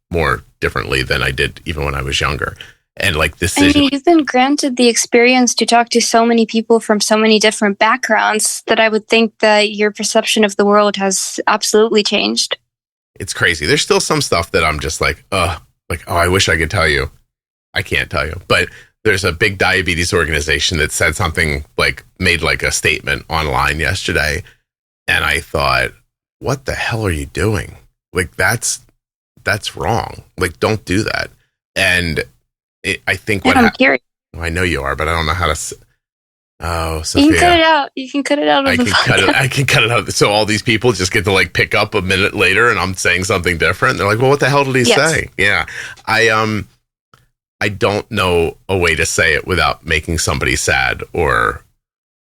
more differently than I did even when I was younger. And decision. I mean, you've been granted the experience to talk to so many people from so many different backgrounds that I would think that your perception of the world has absolutely changed. It's crazy. There's still some stuff that I'm just oh, I wish I could tell you. I can't tell you. But there's a big diabetes organization that said something made a statement online yesterday. And I thought, what the hell are you doing? That's wrong. Don't do that. And I think I'm curious. I know you are, but I don't know how to. Oh, Sofia. You can cut it out. You can cut it out. I can cut it out. So all these people just get to pick up a minute later, and I'm saying something different. They're like, "Well, what the hell did he say?" Yeah, I don't know a way to say it without making somebody sad or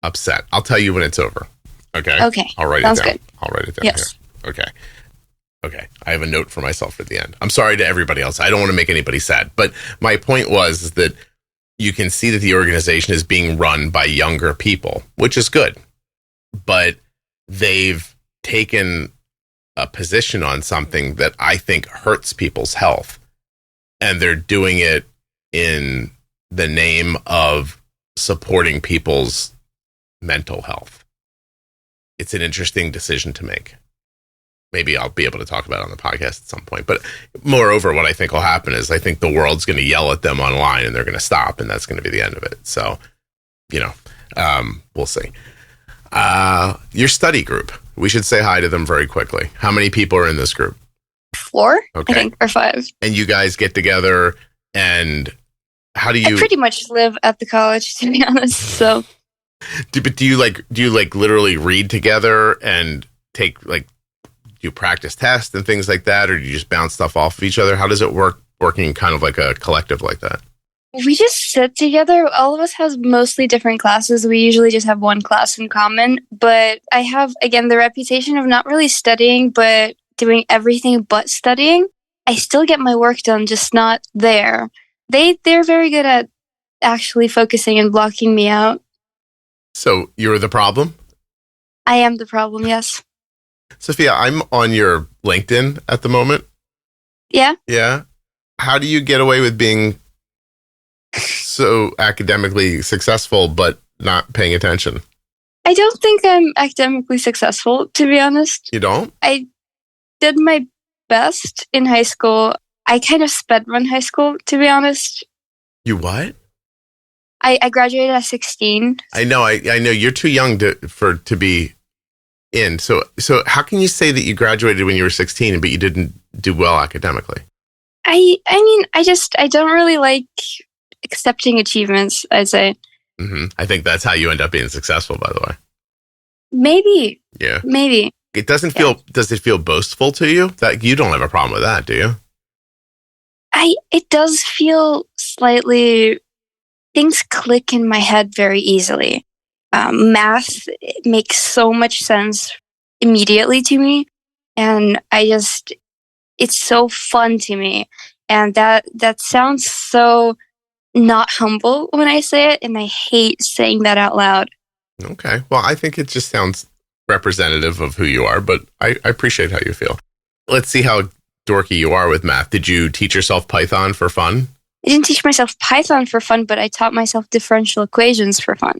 upset. I'll tell you when it's over. Okay. Okay. I'll write Sounds it down. good. I'll write it down. Yes. Here. Okay. Okay, I have a note for myself at the end. I'm sorry to everybody else. I don't want to make anybody sad. But my point was that you can see that the organization is being run by younger people, which is good. But they've taken a position on something that I think hurts people's health. And they're doing it in the name of supporting people's mental health. It's an interesting decision to make. Maybe I'll be able to talk about it on the podcast at some point. But moreover, what I think will happen is I think the world's going to yell at them online and they're going to stop, and that's going to be the end of it. So, we'll see. Your study group. We should say hi to them very quickly. How many people are in this group? 4, okay. I think, or 5. And you guys get together, and how do you... I pretty much live at the college, to be honest, so... Do you literally read together and take, do you practice tests and things like that, or do you just bounce stuff off of each other? How does it work, working kind of like a collective like that? We just sit together. All of us has mostly different classes. We usually just have one class in common. But I have, again, the reputation of not really studying, but doing everything but studying. I still get my work done, just not there. They're very good at actually focusing and blocking me out. So you're the problem? I am the problem, yes. Sofia, I'm on your LinkedIn at the moment. Yeah? Yeah. How do you get away with being so academically successful but not paying attention? I don't think I'm academically successful, to be honest. You don't? I did my best in high school. I kind of sped run high school, to be honest. You what? I graduated at 16. I know you're too young to be in. So how can you say that you graduated when you were 16 but you didn't do well academically? I mean, I don't really like accepting achievements, I'd say. Mm-hmm. I think that's how you end up being successful, by the way. Maybe. Yeah. Maybe. It doesn't feel, does it feel boastful to you? That you don't have a problem with that, do you? It does feel slightly, things click in my head very easily. Math makes so much sense immediately to me. And it's so fun to me. And that sounds so not humble when I say it, and I hate saying that out loud. Okay. Well, I think it just sounds representative of who you are, but I appreciate how you feel. Let's see how dorky you are with math. Did you teach yourself Python for fun? I didn't teach myself Python for fun, but I taught myself differential equations for fun.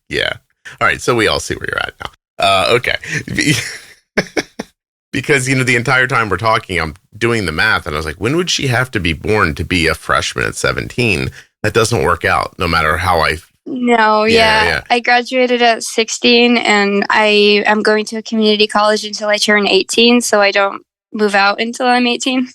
Yeah. All right. So we all see where you're at now. Okay. Because, the entire time we're talking, I'm doing the math and I was like, when would she have to be born to be a freshman at 17? That doesn't work out no matter how No, yeah. I graduated at 16 and I am going to a community college until I turn 18. So I don't move out until I'm 18.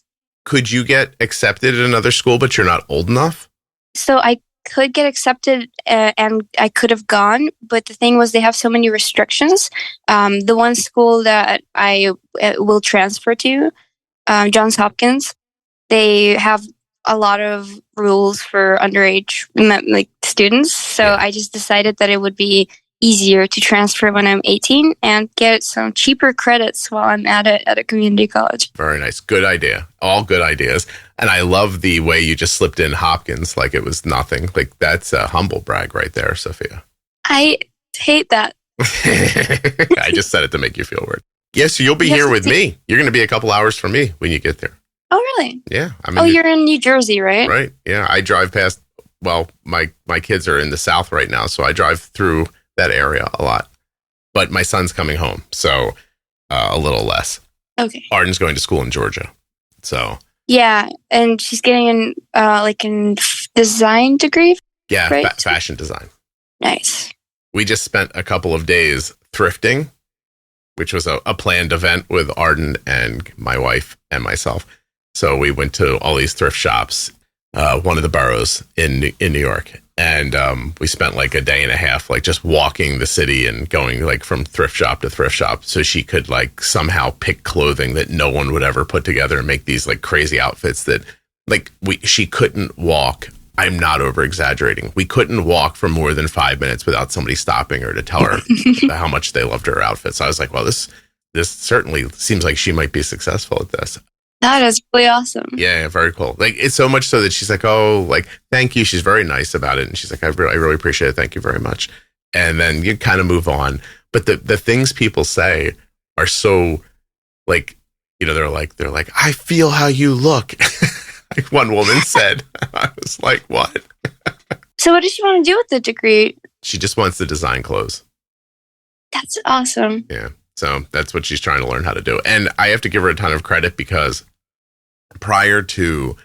Could you get accepted at another school, but you're not old enough? So I could get accepted and I could have gone, but the thing was they have so many restrictions. The one school that I will transfer to, Johns Hopkins, they have a lot of rules for underage students. So I just decided that it would be easier to transfer when I'm 18 and get some cheaper credits while I'm at a community college. Very nice. Good idea. All good ideas. And I love the way you just slipped in Hopkins like it was nothing. Like that's a humble brag right there, Sofia. I hate that. I just said it to make you feel weird. Yes, you'll be here with me. You're going to be a couple hours from me when you get there. Oh, really? Yeah. You're in New Jersey, right? Right. Yeah. I drive past, my kids are in the South right now, so I drive through that area a lot. But my son's coming home, so a little less. Okay. Arden's going to school in Georgia. So. Yeah, and she's getting in design degree? Yeah, right? Fashion design. Nice. We just spent a couple of days thrifting, which was a planned event with Arden and my wife and myself. So we went to all these thrift shops, one of the boroughs in New York. And we spent like a day and a half, just walking the city and going from thrift shop to thrift shop. So she could somehow pick clothing that no one would ever put together and make these crazy outfits that she couldn't walk. I'm not over exaggerating. We couldn't walk for more than 5 minutes without somebody stopping her to tell her how much they loved her outfit. So I was like, well, this this certainly seems like she might be successful at this. That is really awesome. Yeah, very cool. Like, it's so much so that she's like, oh, like, thank you. She's very nice about it. And she's like, I really appreciate it. Thank you very much. And then you kind of move on. But the things people say are so, like, you know, they're like, I feel how you look. Like one woman said. I was like, what? So what does she want to do with the degree? She just wants to design clothes. That's awesome. Yeah. So that's what she's trying to learn how to do. And I have to give her a ton of credit because prior to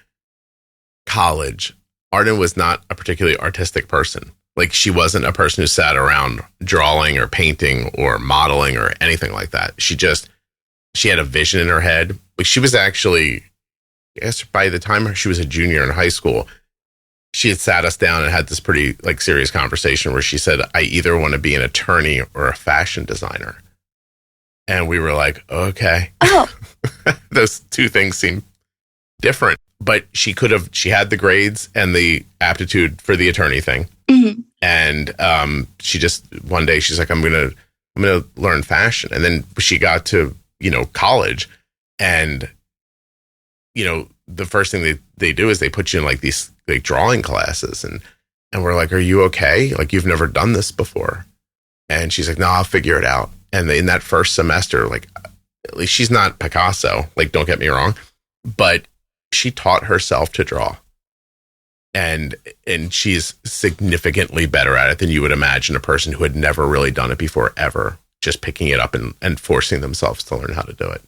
college, Arden was not a particularly artistic person. Like, she wasn't a person who sat around drawing or painting or modeling or anything like that. She had a vision in her head. Like, she was actually, I guess by the time she was a junior in high school, she had sat us down and had this pretty like serious conversation where she said, I either want to be an attorney or a fashion designer. And we were like, okay. Oh. Those two things seem different, but she had the grades and the aptitude for the attorney thing. Mm-hmm. And she just, one day she's like, I'm going to learn fashion. And then she got to, you know, college, and, you know, the first thing they do is they put you in like these like drawing classes, and we're like, are you okay? Like, you've never done this before. And she's like, no, I'll figure it out. And in that first semester, like, at least she's not Picasso, like, don't get me wrong, but she taught herself to draw. And she's significantly better at it than you would imagine a person who had never really done it before, ever, just picking it up and forcing themselves to learn how to do it.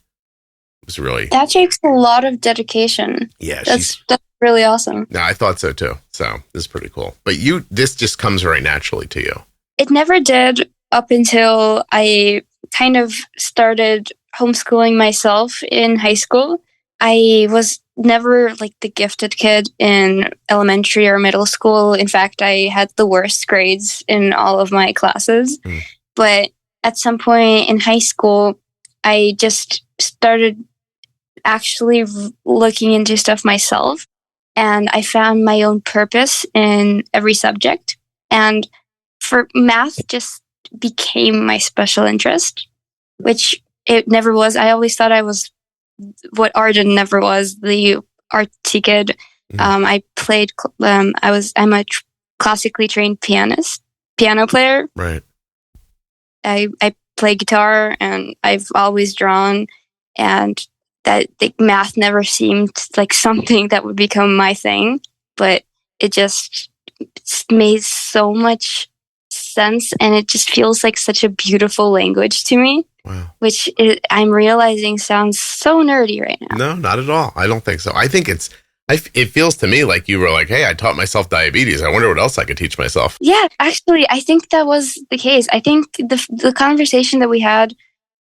It was really... That takes a lot of dedication. Yeah. That's really awesome. No, I thought so too. So this is pretty cool. But this just comes very naturally to you. It never did up until I kind of started homeschooling myself in high school. I was never like the gifted kid in elementary or middle school. In fact, I had the worst grades in all of my classes. But at some point in high school, I just started actually looking into stuff myself. And I found my own purpose in every subject. And for math just became my special interest, which it never was. I always thought I was what Arden never was, the artsy kid. I played, I'm a classically trained piano player. Right. I play guitar, and I've always drawn, and that the math never seemed like something that would become my thing, but it's made so much sense, and it just feels like such a beautiful language to me. Wow. Which I'm realizing sounds so nerdy right now. No, not at all. I don't think so. I think it feels to me like you were like, hey, I taught myself diabetes. I wonder what else I could teach myself. Yeah, actually, I think that was the case. I think the conversation that we had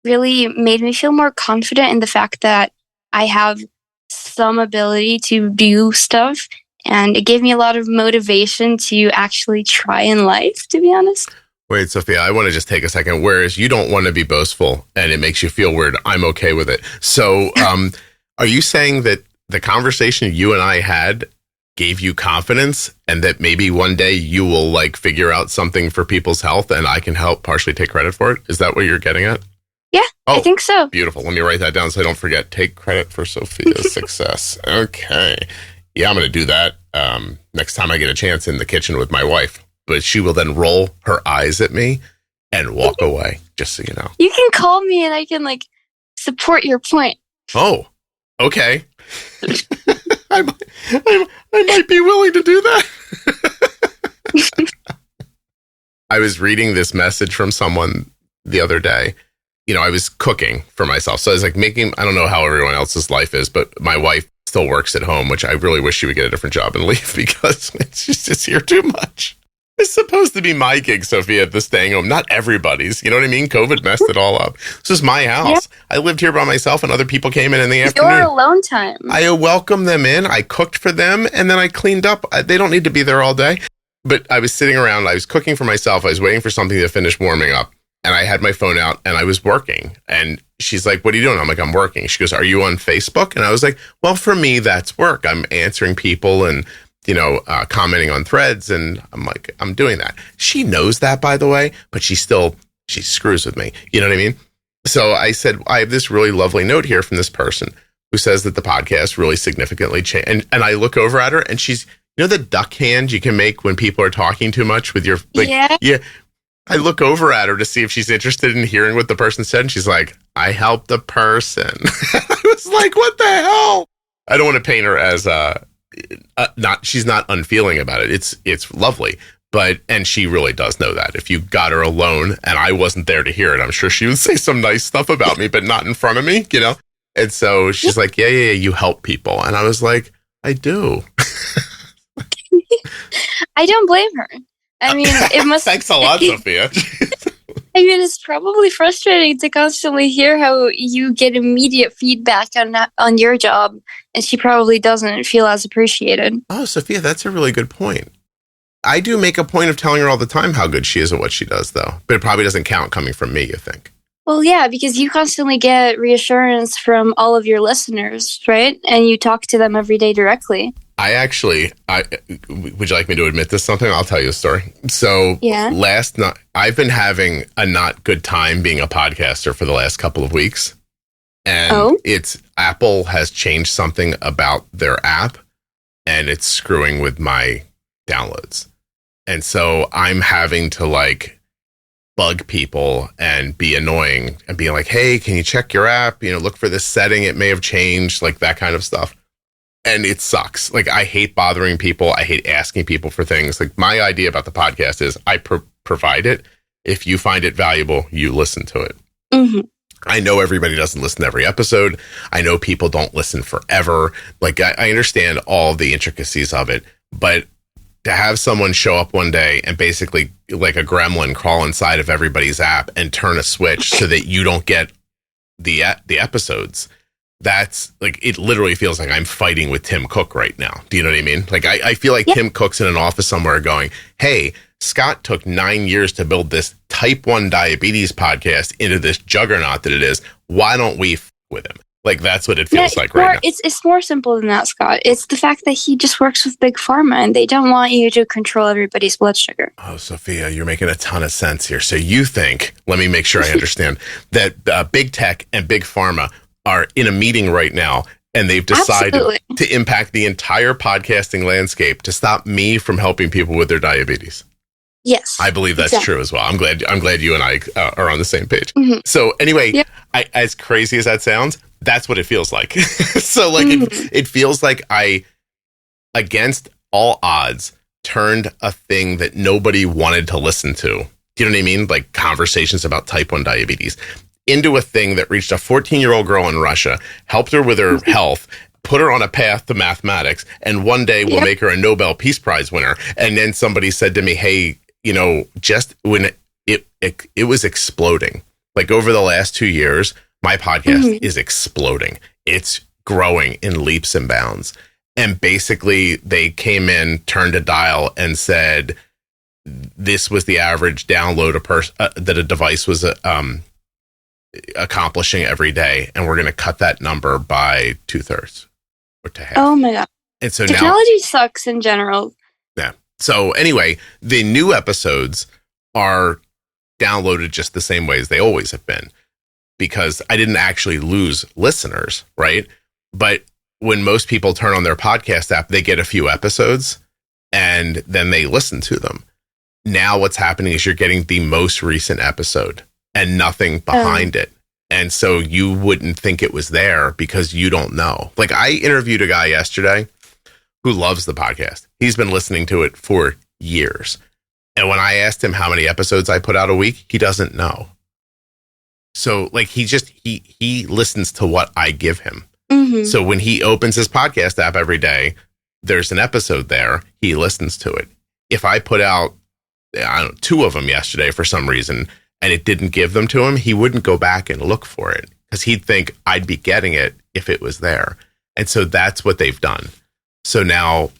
really made me feel more confident in the fact that I have some ability to do stuff. And it gave me a lot of motivation to actually try in life, to be honest. Wait, Sophia, I want to just take a second. Whereas you don't want to be boastful and it makes you feel weird, I'm okay with it. So are you saying that the conversation you and I had gave you confidence, and that maybe one day you will like figure out something for people's health and I can help partially take credit for it? Is that what you're getting at? Yeah, I think so. Beautiful. Let me write that down so I don't forget. Take credit for Sophia's success. Okay. Yeah, I'm going to do that next time I get a chance in the kitchen with my wife. But she will then roll her eyes at me and walk away, just so you know. You can call me and I can like support your point. Oh, okay. I might be willing to do that. I was reading this message from someone the other day. You know, I was cooking for myself. So I was like I don't know how everyone else's life is, but my wife still works at home, which I really wish she would get a different job and leave because it's here too much. It's supposed to be my gig, Sophia, the staying home, not everybody's. You know what I mean? COVID messed it all up. This is my house. Yeah. I lived here by myself, and other people came in the afternoon. Your alone time. I welcomed them in. I cooked for them, and then I cleaned up. They don't need to be there all day. But I was sitting around. I was cooking for myself. I was waiting for something to finish warming up, and I had my phone out, and I was working. And she's like, what are you doing? I'm like, I'm working. She goes, are you on Facebook? And I was like, well, for me, that's work. I'm answering people and commenting on threads, and I'm like, I'm doing that. She knows that, by the way, but she screws with me. You know what I mean? So I said, I have this really lovely note here from this person who says that the podcast really significantly changed. And I look over at her and she's, the duck hand you can make when people are talking too much with your, yeah. I look over at her to see if she's interested in hearing what the person said. And she's like, I helped the person. I was like, what the hell? I don't want to paint her as she's not unfeeling about it. It's lovely. And she really does know that. If you got her alone and I wasn't there to hear it, I'm sure she would say some nice stuff about me, but not in front of me, And so she's like, yeah, you help people. And I was like, I do. I don't blame her. I mean, it must. Thanks a lot, Sophia. I mean, it's probably frustrating to constantly hear how you get immediate feedback on your job, and she probably doesn't feel as appreciated. Oh, Sophia, that's a really good point. I do make a point of telling her all the time how good she is at what she does, though. But it probably doesn't count coming from me, you think? Well, yeah, because you constantly get reassurance from all of your listeners, right? And you talk to them every day directly. Would you like me to admit this something? I'll tell you a story. So last night, I've been having a not good time being a podcaster for the last couple of weeks. And Apple has changed something about their app and it's screwing with my downloads. And so I'm having to bug people and be annoying and be like, hey, can you check your app? Look for this setting. It may have changed, that kind of stuff. And it sucks. I hate bothering people. I hate asking people for things. My idea about the podcast is I provide it. If you find it valuable, you listen to it. Mm-hmm. I know everybody doesn't listen to every episode. I know people don't listen forever. I understand all the intricacies of it, but to have someone show up one day and basically like a gremlin crawl inside of everybody's app and turn a switch so that you don't get the episodes, that's it literally feels like I'm fighting with Tim Cook right now. Do you know what I mean? I feel like Tim Cook's in an office somewhere going, hey, Scott took 9 years to build this type 1 diabetes podcast into this juggernaut that it is. Why don't we with him? That's what it feels like right now. It's more simple than that, Scott. It's the fact that he just works with Big Pharma and they don't want you to control everybody's blood sugar. Oh, Sophia, you're making a ton of sense here. So you think, let me make sure I understand, that Big Tech and Big Pharma are in a meeting right now and they've decided to impact the entire podcasting landscape to stop me from helping people with their diabetes. Yes. I believe that's true as well. I'm glad you and I are on the same page. Mm-hmm. So anyway, as crazy as that sounds, that's what it feels like. So it feels like I, against all odds, turned a thing that nobody wanted to listen to. Do you know what I mean? Conversations about type 1 diabetes into a thing that reached a 14-year-old girl in Russia, helped her with her health, put her on a path to mathematics, and one day will make her a Nobel Peace Prize winner. And then somebody said to me, hey, just when it was exploding, over the last 2 years, my podcast is exploding. It's growing in leaps and bounds. And basically they came in, turned a dial and said, this was the average download that a device was accomplishing every day. And we're going to cut that number by 2/3 or to half. Oh my God. And so technology sucks in general. Yeah. So anyway, the new episodes are downloaded just the same way as they always have been, because I didn't actually lose listeners, right? But when most people turn on their podcast app, they get a few episodes and then they listen to them. Now what's happening is you're getting the most recent episode and nothing behind it. And so you wouldn't think it was there because you don't know. I interviewed a guy yesterday who loves the podcast. He's been listening to it for years. And when I asked him how many episodes I put out a week, he doesn't know. So he listens to what I give him. Mm-hmm. So when he opens his podcast app every day, there's an episode there. He listens to it. If I put out 2 of them yesterday for some reason and it didn't give them to him, he wouldn't go back and look for it because he'd think I'd be getting it if it was there. And so that's what they've done. So now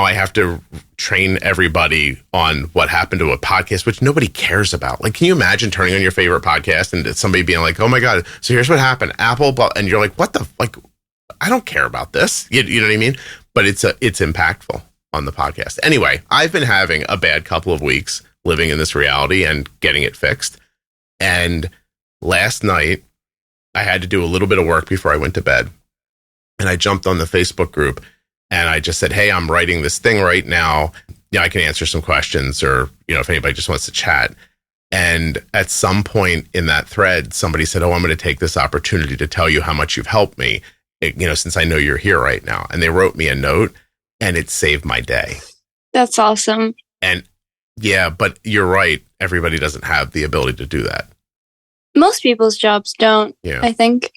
I have to train everybody on what happened to a podcast, which nobody cares about. Can you imagine turning on your favorite podcast and somebody being like, oh my God, so here's what happened, Apple, and you're like, what the, I don't care about this. You know what I mean? But it's impactful on the podcast. Anyway, I've been having a bad couple of weeks living in this reality and getting it fixed. And last night, I had to do a little bit of work before I went to bed. And I jumped on the Facebook group and I just said, hey, I'm writing this thing right now. I can answer some questions or, if anybody just wants to chat. And at some point in that thread, somebody said, oh, I'm going to take this opportunity to tell you how much you've helped me, since I know you're here right now. And they wrote me a note and it saved my day. That's awesome. And yeah, but you're right. Everybody doesn't have the ability to do that. Most people's jobs don't, I think.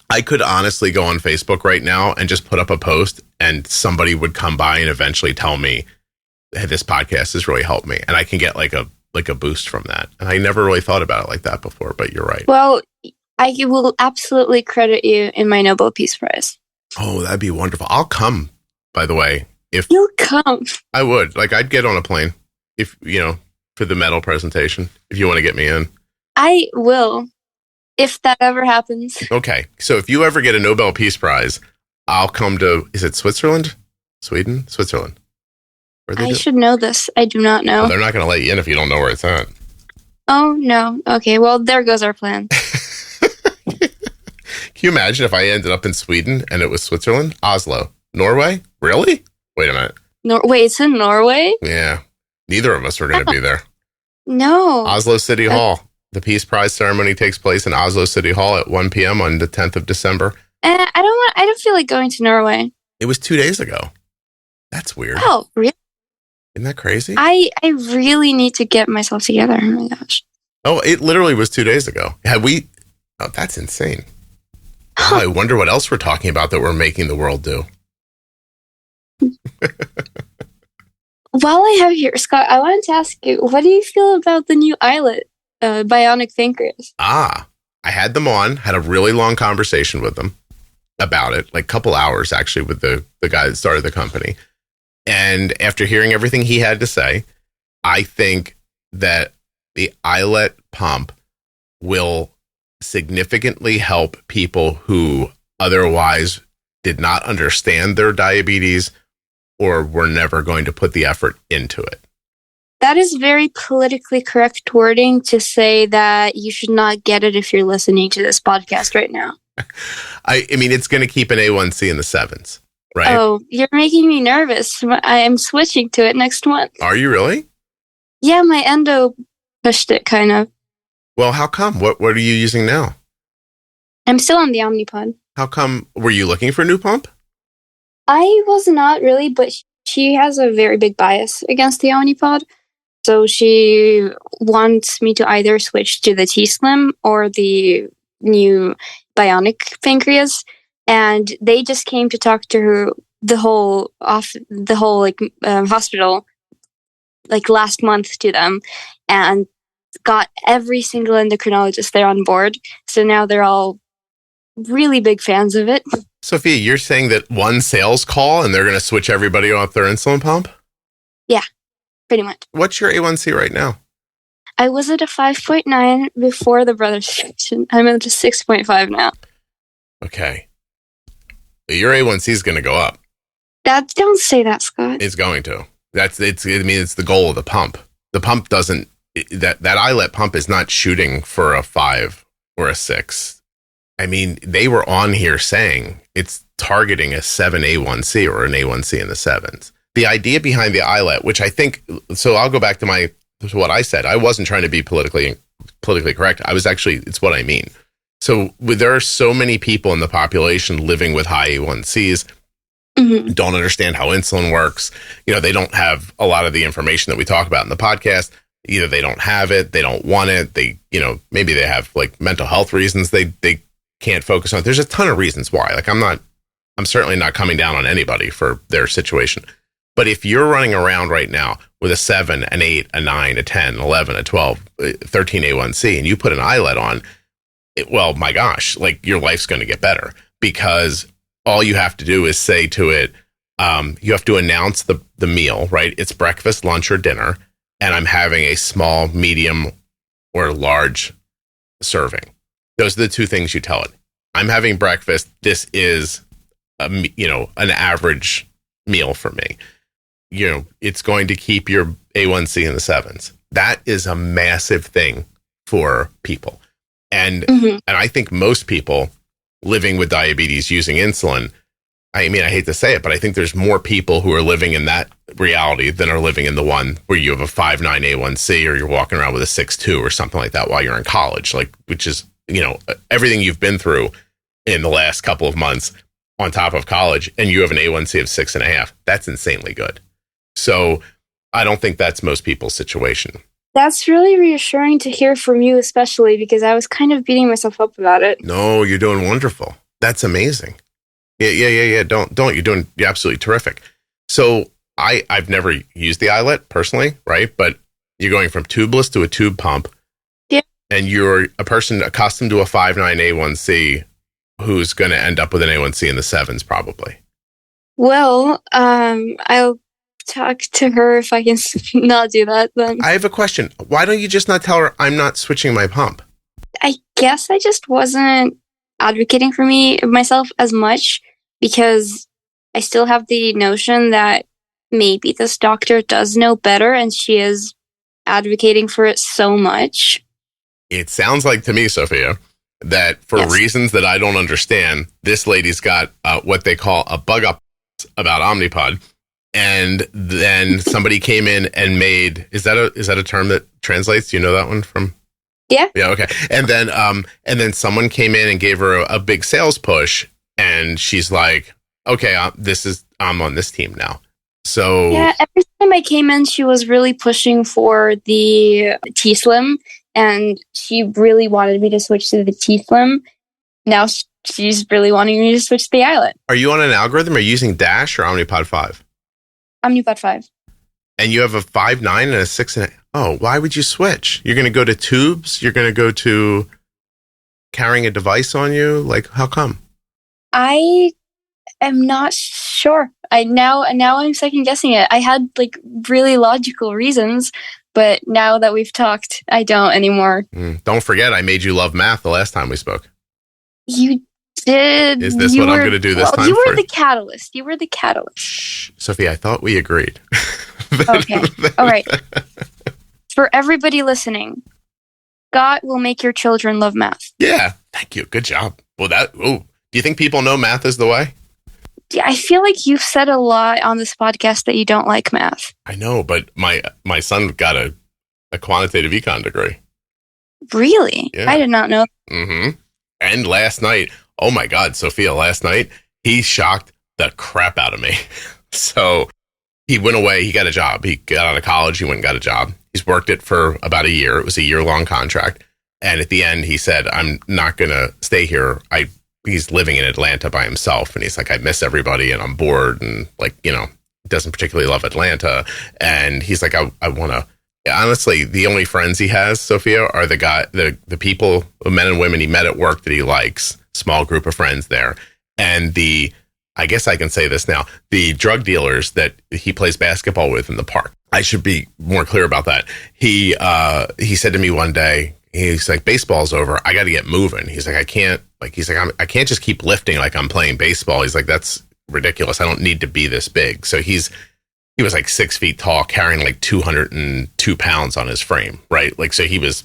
I could honestly go on Facebook right now and just put up a post and somebody would come by and eventually tell me, hey, this podcast has really helped me. And I can get like a boost from that. And I never really thought about it like that before, but you're right. Well, I will absolutely credit you in my Nobel Peace Prize. Oh, that'd be wonderful. I'll come, by the way. If you'll come. I would. I'd get on a plane if, for the medal presentation, if you want to get me in. I will, if that ever happens. Okay. So if you ever get a Nobel Peace Prize, I'll come to, is it Switzerland? Sweden? Switzerland. I should know this. I do not know. Well, they're not going to let you in if you don't know where it's at. Oh, no. Okay. Well, there goes our plan. Can you imagine if I ended up in Sweden and it was Switzerland? Oslo. Norway? Really? Wait a minute. Wait, it's in Norway? Yeah. Neither of us are going to be there. No. Oslo City Hall. The Peace Prize ceremony takes place in Oslo City Hall at 1 p.m. on the 10th of December. I don't feel like going to Norway. It was 2 days ago. That's weird. Oh, really? Isn't that crazy? I really need to get myself together. Oh my gosh. Oh, it literally was 2 days ago. Oh, that's insane. Oh, I wonder what else we're talking about that we're making the world do. While I have you, Scott, I wanted to ask you, what do you feel about the new iLet, bionic pancreas? I had them on, had a really long conversation with them about it, like a couple hours actually with the guy that started the company. And after hearing everything he had to say, I think that the iLet pump will significantly help people who otherwise did not understand their diabetes or were never going to put the effort into it. That is very politically correct wording to say that you should not get it if you're listening to this podcast right now. I mean, it's going to keep an A1C in the 7s, right? Oh, you're making me nervous. I am switching to it next month. Are you really? Yeah, my endo pushed it, kind of. Well, how come? What are you using now? I'm still on the Omnipod. How come? Were you looking for a new pump? I was not really, but she has a very big bias against the Omnipod. So she wants me to either switch to the T-Slim or the new bionic pancreas. And they just came to talk to her the whole hospital like last month to them and got every single endocrinologist there on board. So now they're all really big fans of it. Sophia, you're saying that one sales call and they're going to switch everybody off their insulin pump? Yeah, pretty much. What's your A1C right now? I was at a 5.9 before the brother restriction. I'm at a 6.5 now. Okay. Your A1C is going to go up. Don't say that, Scott. It's going to. It's the goal of the pump. The pump doesn't, that iLet pump is not shooting for a 5 or a 6. I mean, they were on here saying it's targeting a 7 A1C or an A1C in the 7s. The idea behind the iLet, which I think, so I'll go back to what I said. I wasn't trying to be politically correct. I was actually, it's what I mean. So there are so many people in the population living with high A1Cs, don't understand how insulin works. They don't have a lot of the information that we talk about in the podcast. Either they don't have it, they don't want it. They, maybe they have like mental health reasons they can't focus on it. There's a ton of reasons why. Like I'm certainly not coming down on anybody for their situation. But if you're running around right now with a 7, an 8, a 9, a 10, 11, a 12, 13 A1C, and you put an iLet on, well, my gosh, like your life's going to get better because all you have to do is say to it, you have to announce the meal, right? It's breakfast, lunch, or dinner, and I'm having a small, medium, or large serving. Those are the two things you tell it. I'm having breakfast. This is, an average meal for me. It's going to keep your A1C in the 7s. That is a massive thing for people. And Mm-hmm. and I think most people living with diabetes using insulin, I mean, I hate to say it, but I think there's more people who are living in that reality than are living in the one where you have a 5.9 A1C or you're walking around with a 6.2 or something like that while you're in college, like, which is, you know, everything you've been through in the last couple of months on top of college, and you have an A1C of 6.5. That's insanely good. So I don't think that's most people's situation. That's really reassuring to hear from you, especially because I was kind of beating myself up about it. No, you're doing wonderful. That's amazing. Yeah. Don't. You're absolutely terrific. So I've never used the iLet personally, right? But you're going from tubeless to a tube pump. Yeah. And you're a person accustomed to a 5.9 A1C who's going to end up with an A1C in the 7s probably. Well, I'll talk to her if I can not do that then. I have a question. Why don't you just not tell her I'm not switching my pump? I guess I just wasn't advocating for myself as much because I still have the notion that maybe this doctor does know better and she is advocating for it so much. It sounds like to me, Sofia, that for reasons that I don't understand, this lady's got what they call a bug up about Omnipod. And then somebody came in and made, is that a term that translates? Do you know that one from? Yeah. Yeah. Okay. And then someone came in and gave her a big sales push, and she's like, okay, I'm on this team now. So yeah, every time I came in, she was really pushing for the T-Slim, and she really wanted me to switch to the T-Slim. Now she's really wanting me to switch to the iLet. Are you on an algorithm? Are you using Dash or Omnipod 5? Omnipod 5. And you have a 5.9 and a 6.5. Oh, why would you switch? You're going to go to tubes? You're going to go to carrying a device on you? Like, how come? I am not sure. Now I'm second guessing it. I had like really logical reasons, but now that we've talked, I don't anymore. Don't forget, I made you love math the last time we spoke. You did. Is this what I'm going to do this time? You were the catalyst. You were the catalyst. Shh, Sophia, I thought we agreed. Okay. All right. For everybody listening, God will make your children love math. Yeah. Thank you. Good job. Well, do you think people know math is the way? Yeah, I feel like you've said a lot on this podcast that you don't like math. I know, but my son got a quantitative econ degree. Really? Yeah. I did not know. Mm-hmm. And last night, oh my God, Sophia, last night, he shocked the crap out of me. So he went away. He got a job. He got out of college. He went and got a job. He's worked it for about a year. It was a year-long contract. And at the end, he said, I'm not going to stay here. He's living in Atlanta by himself. And he's like, I miss everybody and I'm bored. And like, you know, doesn't particularly love Atlanta. And he's like, I want to, honestly, the only friends he has, Sophia, are the people, the men and women he met at work that he likes, small group of friends there. And I guess I can say this now, the drug dealers that he plays basketball with in the park. I should be more clear about that. He said to me one day, he's like, baseball's over. I got to get moving. He's like, I can't just keep lifting like I'm playing baseball. He's like, that's ridiculous. I don't need to be this big. So he was like 6 feet tall, carrying like 202 pounds on his frame, right? Like, so he was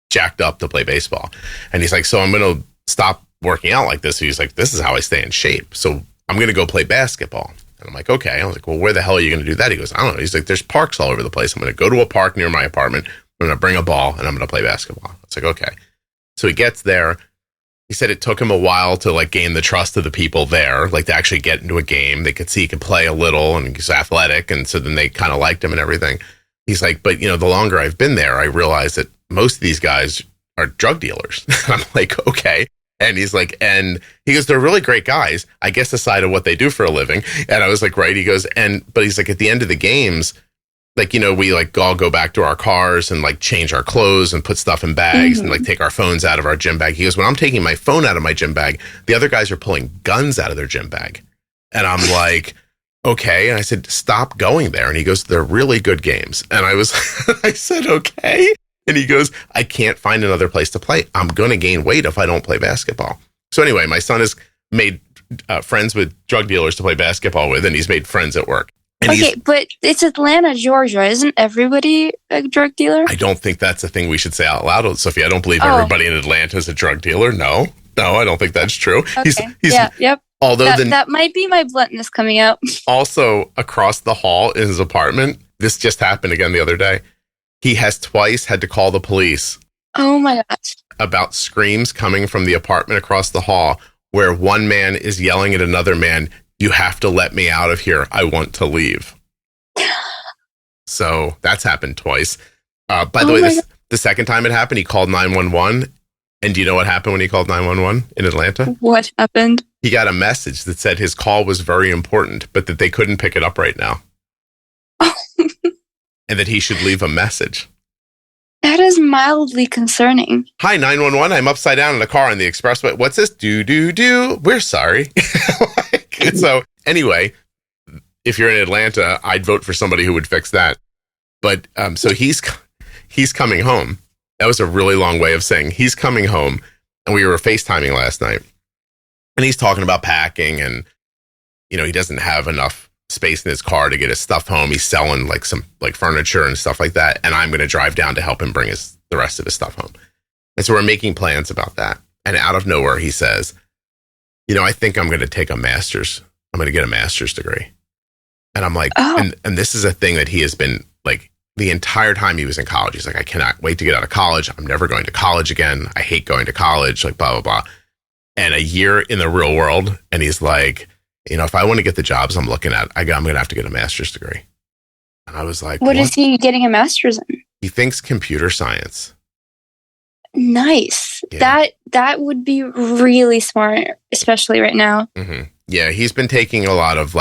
jacked up to play baseball. And he's like, so I'm going to stop working out like this. So he's like, this is how I stay in shape. So I'm going to go play basketball. And I'm like, okay. I was like, well, where the hell are you going to do that? He goes, I don't know. He's like, there's parks all over the place. I'm going to go to a park near my apartment. I'm going to bring a ball and I'm going to play basketball. It's like, okay. So he gets there. He said it took him a while to like gain the trust of the people there, like to actually get into a game. They could see he could play a little and he's athletic. And so then they kind of liked him and everything. He's like, but you know, the longer I've been there, I realized that most of these guys are drug dealers. I'm like, okay. And he's like, and he goes, they're really great guys, I guess, aside of what they do for a living. And I was like, right. He goes, but he's like, at the end of the games, like, you know, we like all go back to our cars and like change our clothes and put stuff in bags and like take our phones out of our gym bag. He goes, when I'm taking my phone out of my gym bag, the other guys are pulling guns out of their gym bag. And I'm like, okay. And I said, stop going there. And he goes, they're really good games. And I said, okay. And he goes, I can't find another place to play. I'm going to gain weight if I don't play basketball. So anyway, my son has made friends with drug dealers to play basketball with, and he's made friends at work. And okay, but it's Atlanta, Georgia. Isn't everybody a drug dealer? I don't think that's a thing we should say out loud, Sophia. I don't believe everybody in Atlanta is a drug dealer. No, I don't think that's true. Okay. Yep. Although that might be my bluntness coming out. Also, across the hall in his apartment, this just happened again the other day. He has twice had to call the police. Oh my gosh. About screams coming from the apartment across the hall, where one man is yelling at another man, "You have to let me out of here. I want to leave." So that's happened twice. By the way, the second time it happened, he called 911. And do you know what happened when he called 911 in Atlanta? What happened? He got a message that said his call was very important, but that they couldn't pick it up right now. And that he should leave a message. That is mildly concerning. Hi, 911. I'm upside down in a car on the expressway. What's this? Do. We're sorry. So anyway, if you're in Atlanta, I'd vote for somebody who would fix that. But so he's coming home. That was a really long way of saying he's coming home. And we were FaceTiming last night. And he's talking about packing and, he doesn't have enough space in his car to get his stuff home. He's selling some furniture and stuff like that. And I'm going to drive down to help him bring the rest of his stuff home. And so we're making plans about that. And out of nowhere, he says, I think I'm going to take a master's. I'm going to get a master's degree. And I'm like, and this is a thing that he has been like the entire time he was in college. He's like, I cannot wait to get out of college. I'm never going to college again. I hate going to college, like blah, blah, blah. And a year in the real world. And he's like, if I want to get the jobs I'm looking at, I'm going to have to get a master's degree. And I was like, what is he getting a master's in? He thinks computer science. Nice. Yeah. That would be really smart, especially right now. Mm-hmm. Yeah, he's been taking a lot of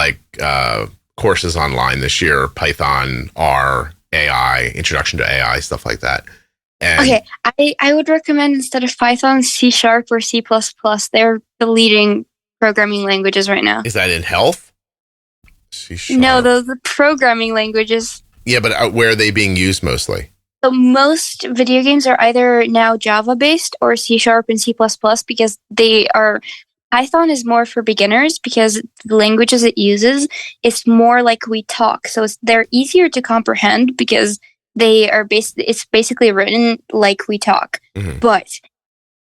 courses online this year, Python, R, AI, introduction to AI, stuff like that. And okay, I would recommend instead of Python, C# or C++. They're the leading programming languages right now. Is that in health? C#. No, the programming languages. Yeah, but where are they being used mostly? So most video games are either now Java-based or C# and C++ because they are... Python is more for beginners because the languages it uses, it's more like we talk. So they're easier to comprehend because they are it's basically written like we talk. Mm-hmm. But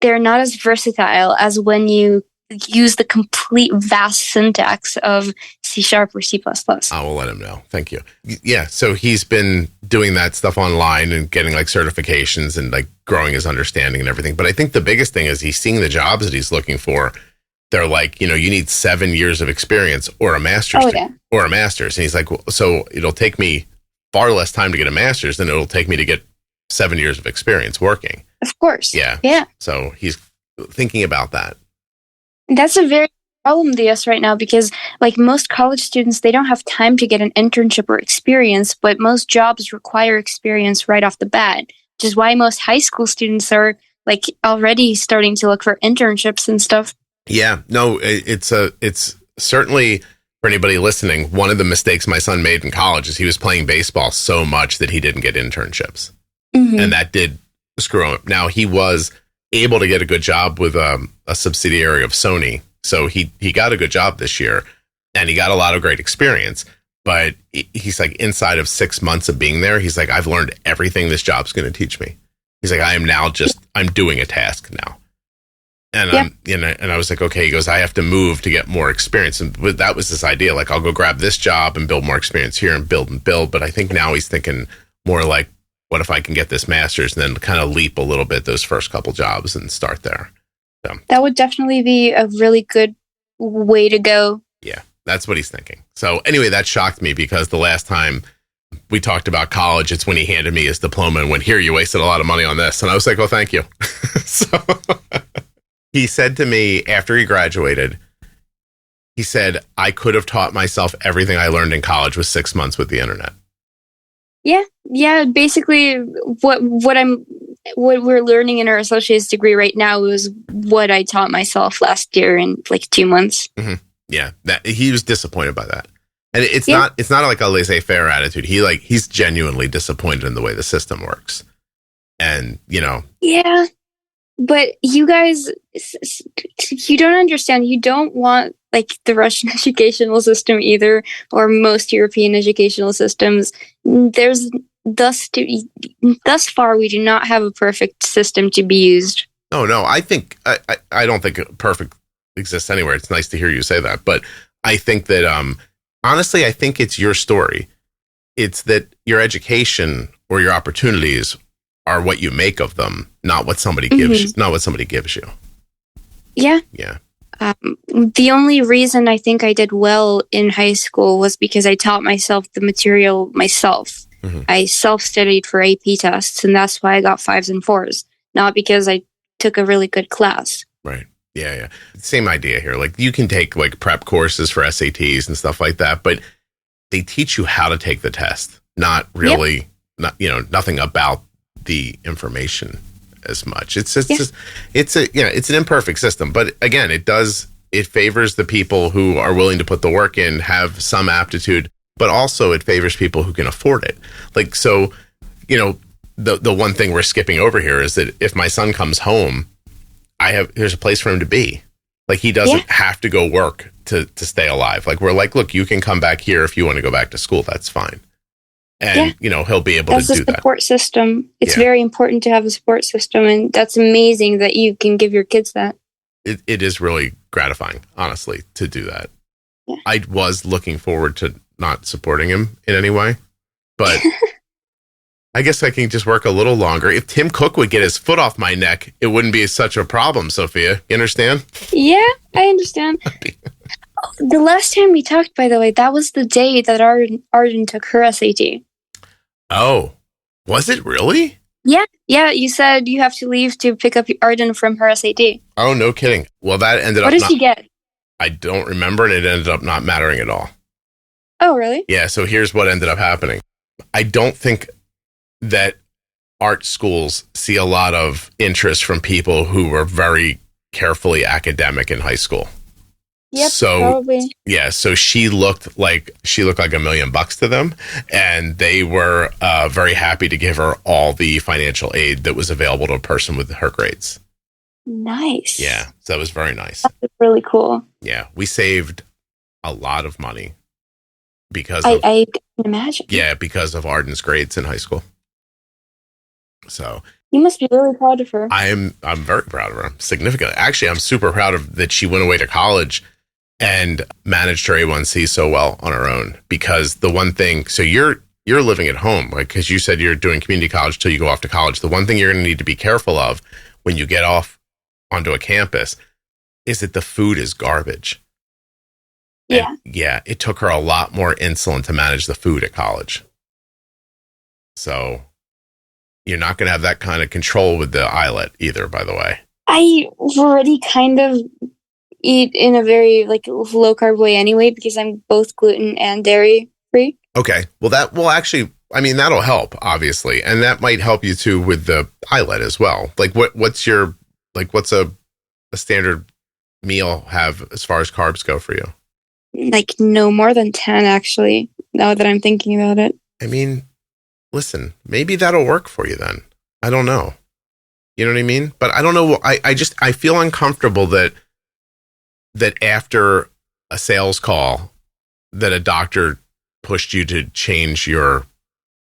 they're not as versatile as when you use the complete vast syntax of C# or C++. I will let him know. Thank you. Yeah, so he's been doing that stuff online and getting certifications and growing his understanding and everything. But I think the biggest thing is he's seeing the jobs that he's looking for. They're like, you need 7 years of experience or a master's. Or a master's. And he's like, well, so it'll take me far less time to get a master's than it'll take me to get 7 years of experience working. Of course. Yeah. So he's thinking about that. That's a very problem to us right now because most college students, they don't have time to get an internship or experience, but most jobs require experience right off the bat, which is why most high school students are already starting to look for internships and stuff. Yeah, no, it's certainly for anybody listening, one of the mistakes my son made in college is he was playing baseball so much that he didn't get internships. Mm-hmm. And that did screw him up. Now, he was able to get a good job with a subsidiary of Sony. So he got a good job this year and he got a lot of great experience. But he's inside of 6 months of being there, he's I've learned everything this job's going to teach me. He's I'm doing a task now. And and I was like, okay, he goes, I have to move to get more experience. And that was this idea, I'll go grab this job and build more experience here and build. But I think now he's thinking more what if I can get this master's and then kind of leap a little bit those first couple jobs and start there. So that would definitely be a really good way to go. Yeah, that's what he's thinking. So anyway, that shocked me because the last time we talked about college, it's when he handed me his diploma and went, here, you wasted a lot of money on this. And I was like, well, thank you. So he said to me after he graduated, he said, I could have taught myself everything I learned in college with 6 months with the internet. Yeah. Basically, what we're learning in our associate's degree right now is what I taught myself last year in 2 months. Mm-hmm. Yeah, that he was disappointed by that, and it's not a laissez-faire attitude. He's genuinely disappointed in the way the system works, and Yeah. But you guys, you don't understand. You don't want like the Russian educational system either, or most European educational systems. There's thus far, we do not have a perfect system to be used. No, I don't think perfect exists anywhere. It's nice to hear you say that, but I think that honestly, I think it's your story. It's that your education or your opportunities are what you make of them, not what somebody gives you, not what somebody gives you. Yeah. Yeah. The only reason I think I did well in high school was because I taught myself the material myself. I self-studied for AP tests, and that's why I got 5s and 4s, not because I took a really good class. Right. Yeah. Same idea here. Like you can take like prep courses for SATs and stuff like that, but they teach you how to take the test, not really, nothing about the information as much. It's an imperfect system, but again, it favors the people who are willing to put the work in, have some aptitude, but also it favors people who can afford it. Like, so, the one thing we're skipping over here is that if my son comes home, there's a place for him to be. Like he doesn't have to go work to stay alive. Like we're like, look, you can come back here if you want to go back to school. That's fine. And, he'll be able to do that. That's a support system. It's very important to have a support system. And that's amazing that you can give your kids that. It is really gratifying, honestly, to do that. Yeah. I was looking forward to not supporting him in any way, but I guess I can just work a little longer. If Tim Cook would get his foot off my neck, it wouldn't be such a problem, Sophia. You understand? Yeah, I understand. The last time we talked, by the way, that was the day that Arden took her SAT. Oh, was it really? Yeah, you said you have to leave to pick up Arden from her SAT. Oh, no kidding. Well, that ended up... What did she get? I don't remember, and it ended up not mattering at all. Oh, really? Yeah, so here's what ended up happening. I don't think that art schools see a lot of interest from people who were very carefully academic in high school. Yep, so, probably. Yeah, so she looked like $1 million to them, and they were very happy to give her all the financial aid that was available to a person with her grades. Nice. Yeah, so that was very nice. That was really cool. Yeah, we saved a lot of money because I can imagine. Yeah, because of Arden's grades in high school. So you must be really proud of her. I'm very proud of her. Significantly. Actually, I'm super proud of that she went away to college and managed her A1C so well on her own. Because the one thing, so you're living at home, like, because you said you're doing community college till you go off to college. The one thing you're going to need to be careful of when you get off onto a campus is that the food is garbage. Yeah. And yeah, it took her a lot more insulin to manage the food at college. So you're not going to have that kind of control with the eyelet either, by the way. I already kind of eat in a very low carb way anyway, because I'm both gluten and dairy free. Okay. Well, that will actually, that'll help, obviously. And that might help you too with the eyelet as well. Like what's a standard meal have as far as carbs go for you? Like no more than 10, actually, now that I'm thinking about it. Listen, maybe that'll work for you then. I don't know. You know what I mean? But I don't know. I feel uncomfortable that after a sales call that a doctor pushed you to change your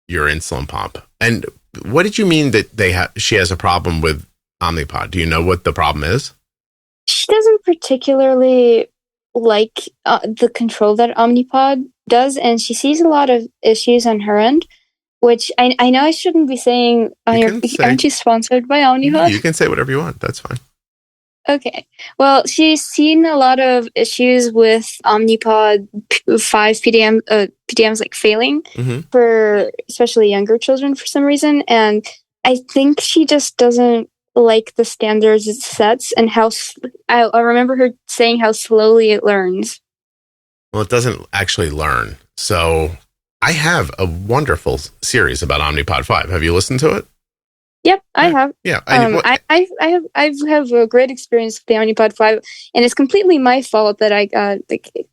insulin pump. And what did you mean that she has a problem with Omnipod? Do you know what the problem is? She doesn't particularly like the control that Omnipod does, and she sees a lot of issues on her end, which I know I shouldn't be saying. Aren't you sponsored by Omnipod? You can say whatever you want. That's fine. Okay. Well, she's seen a lot of issues with Omnipod 5 PDMs failing for especially younger children for some reason, and I think she just doesn't like the standards it sets and how I remember her saying how slowly it learns. Well, it doesn't actually learn. So I have a wonderful series about Omnipod 5. Have you listened to it? Yep, I have. Yeah, I have a great experience with the Omnipod 5, and it's completely my fault that I got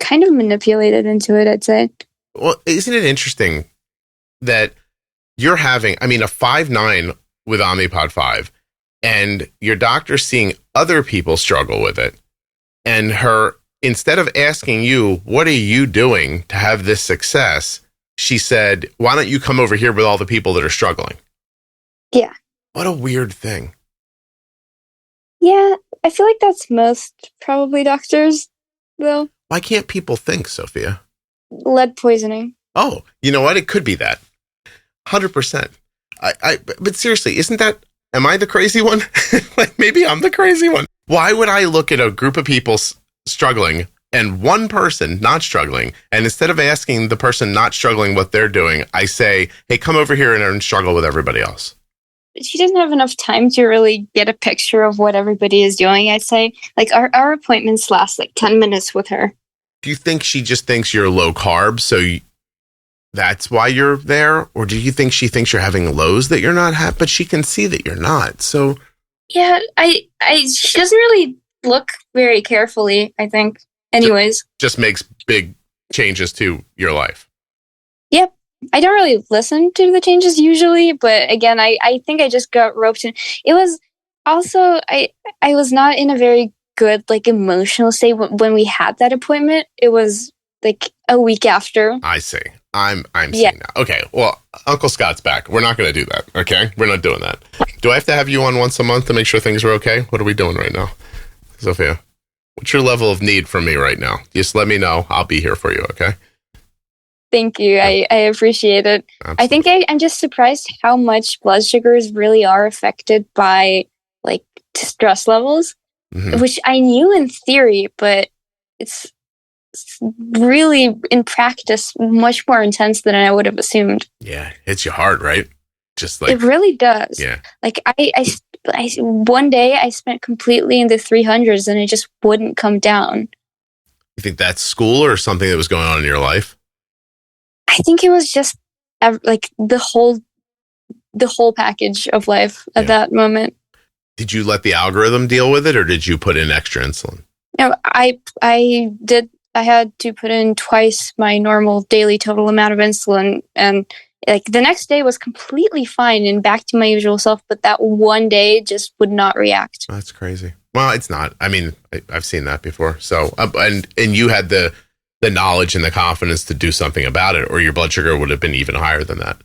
kind of manipulated into it, I'd say. Well, isn't it interesting that you're having, a 5'9" with Omnipod 5, and your doctor's seeing other people struggle with it, and her instead of asking you, what are you doing to have this success? She said, why don't you come over here with all the people that are struggling? Yeah. What a weird thing. Yeah, I feel like that's most probably doctors, though. Why can't people think, Sophia? Lead poisoning. Oh, you know what? It could be that. 100%. But seriously, am I the crazy one? Like, maybe I'm the crazy one. Why would I look at a group of people struggling and one person not struggling, and instead of asking the person not struggling what they're doing, I say, hey, come over here and struggle with everybody else? She doesn't have enough time to really get a picture of what everybody is doing, I'd say. Like, our appointments last like 10 minutes with her. Do you think she just thinks you're low carb, so that's why you're there? Or do you think she thinks you're having lows that you're not having, but she can see that you're not? So yeah, she doesn't really look very carefully, I think. Anyways. Just makes big changes to your life. Yep. I don't really listen to the changes usually, but again, I think I just got roped in. It was also, I was not in a very good, like, emotional state when we had that appointment. It was like a week after. I see. I'm seeing now. Okay, well, Uncle Scott's back. We're not going to do that, okay? We're not doing that. Do I have to have you on once a month to make sure things are okay? What are we doing right now? Sophia, what's your level of need from me right now? Just let me know. I'll be here for you, okay? Thank you. I appreciate it. Absolutely. I think I'm just surprised how much blood sugars really are affected by, like, stress levels, which I knew in theory, but it's really in practice much more intense than I would have assumed. Yeah, hits you hard, right? Just like it really does. Yeah. Like I one day I spent completely in the 300s and it just wouldn't come down. You think that's school or something that was going on in your life? I think it was just like the whole package of life at that moment. Did you let the algorithm deal with it, or did you put in extra insulin? No, I did. I had to put in twice my normal daily total amount of insulin, and like the next day was completely fine and back to my usual self, but that one day just would not react. That's crazy. Well, it's not. I mean, I've seen that before. So, and you had the knowledge and the confidence to do something about it, or your blood sugar would have been even higher than that.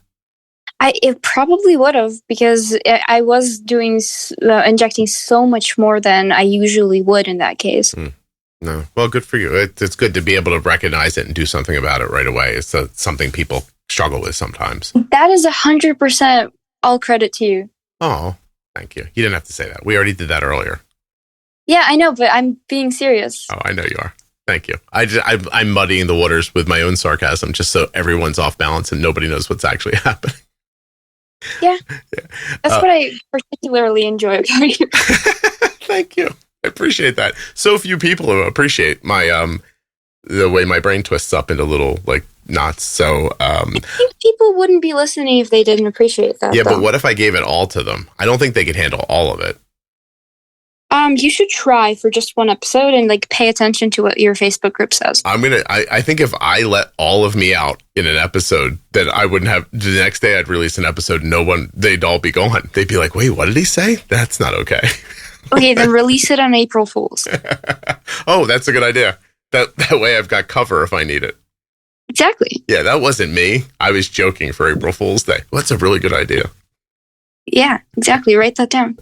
It probably would have, because I was doing injecting so much more than I usually would in that case. No, well, good for you. It's good to be able to recognize it and do something about it right away. It's something people struggle with sometimes. That is 100% all credit to you. Oh, thank you. You didn't have to say that. We already did that earlier. Yeah, I know, but I'm being serious. Oh, I know you are. Thank you. I'm muddying the waters with my own sarcasm just so everyone's off balance and nobody knows what's actually happening. Yeah. That's what I particularly enjoy about you. Thank you. I appreciate that. So few people appreciate my the way my brain twists up into little like knots. So I think people wouldn't be listening if they didn't appreciate that. Yeah, but what if I gave it all to them? I don't think they could handle all of it. You should try for just one episode and like pay attention to what your Facebook group says. I think if I let all of me out in an episode, that I wouldn't have, the next day I'd release an episode, they'd all be gone. They'd be like, wait, what did he say? That's not okay. Okay, then release it on April Fool's. Oh, that's a good idea. That way I've got cover if I need it. Exactly. Yeah, that wasn't me. I was joking for April Fool's Day. Well, that's a really good idea. Yeah, exactly. Write that down.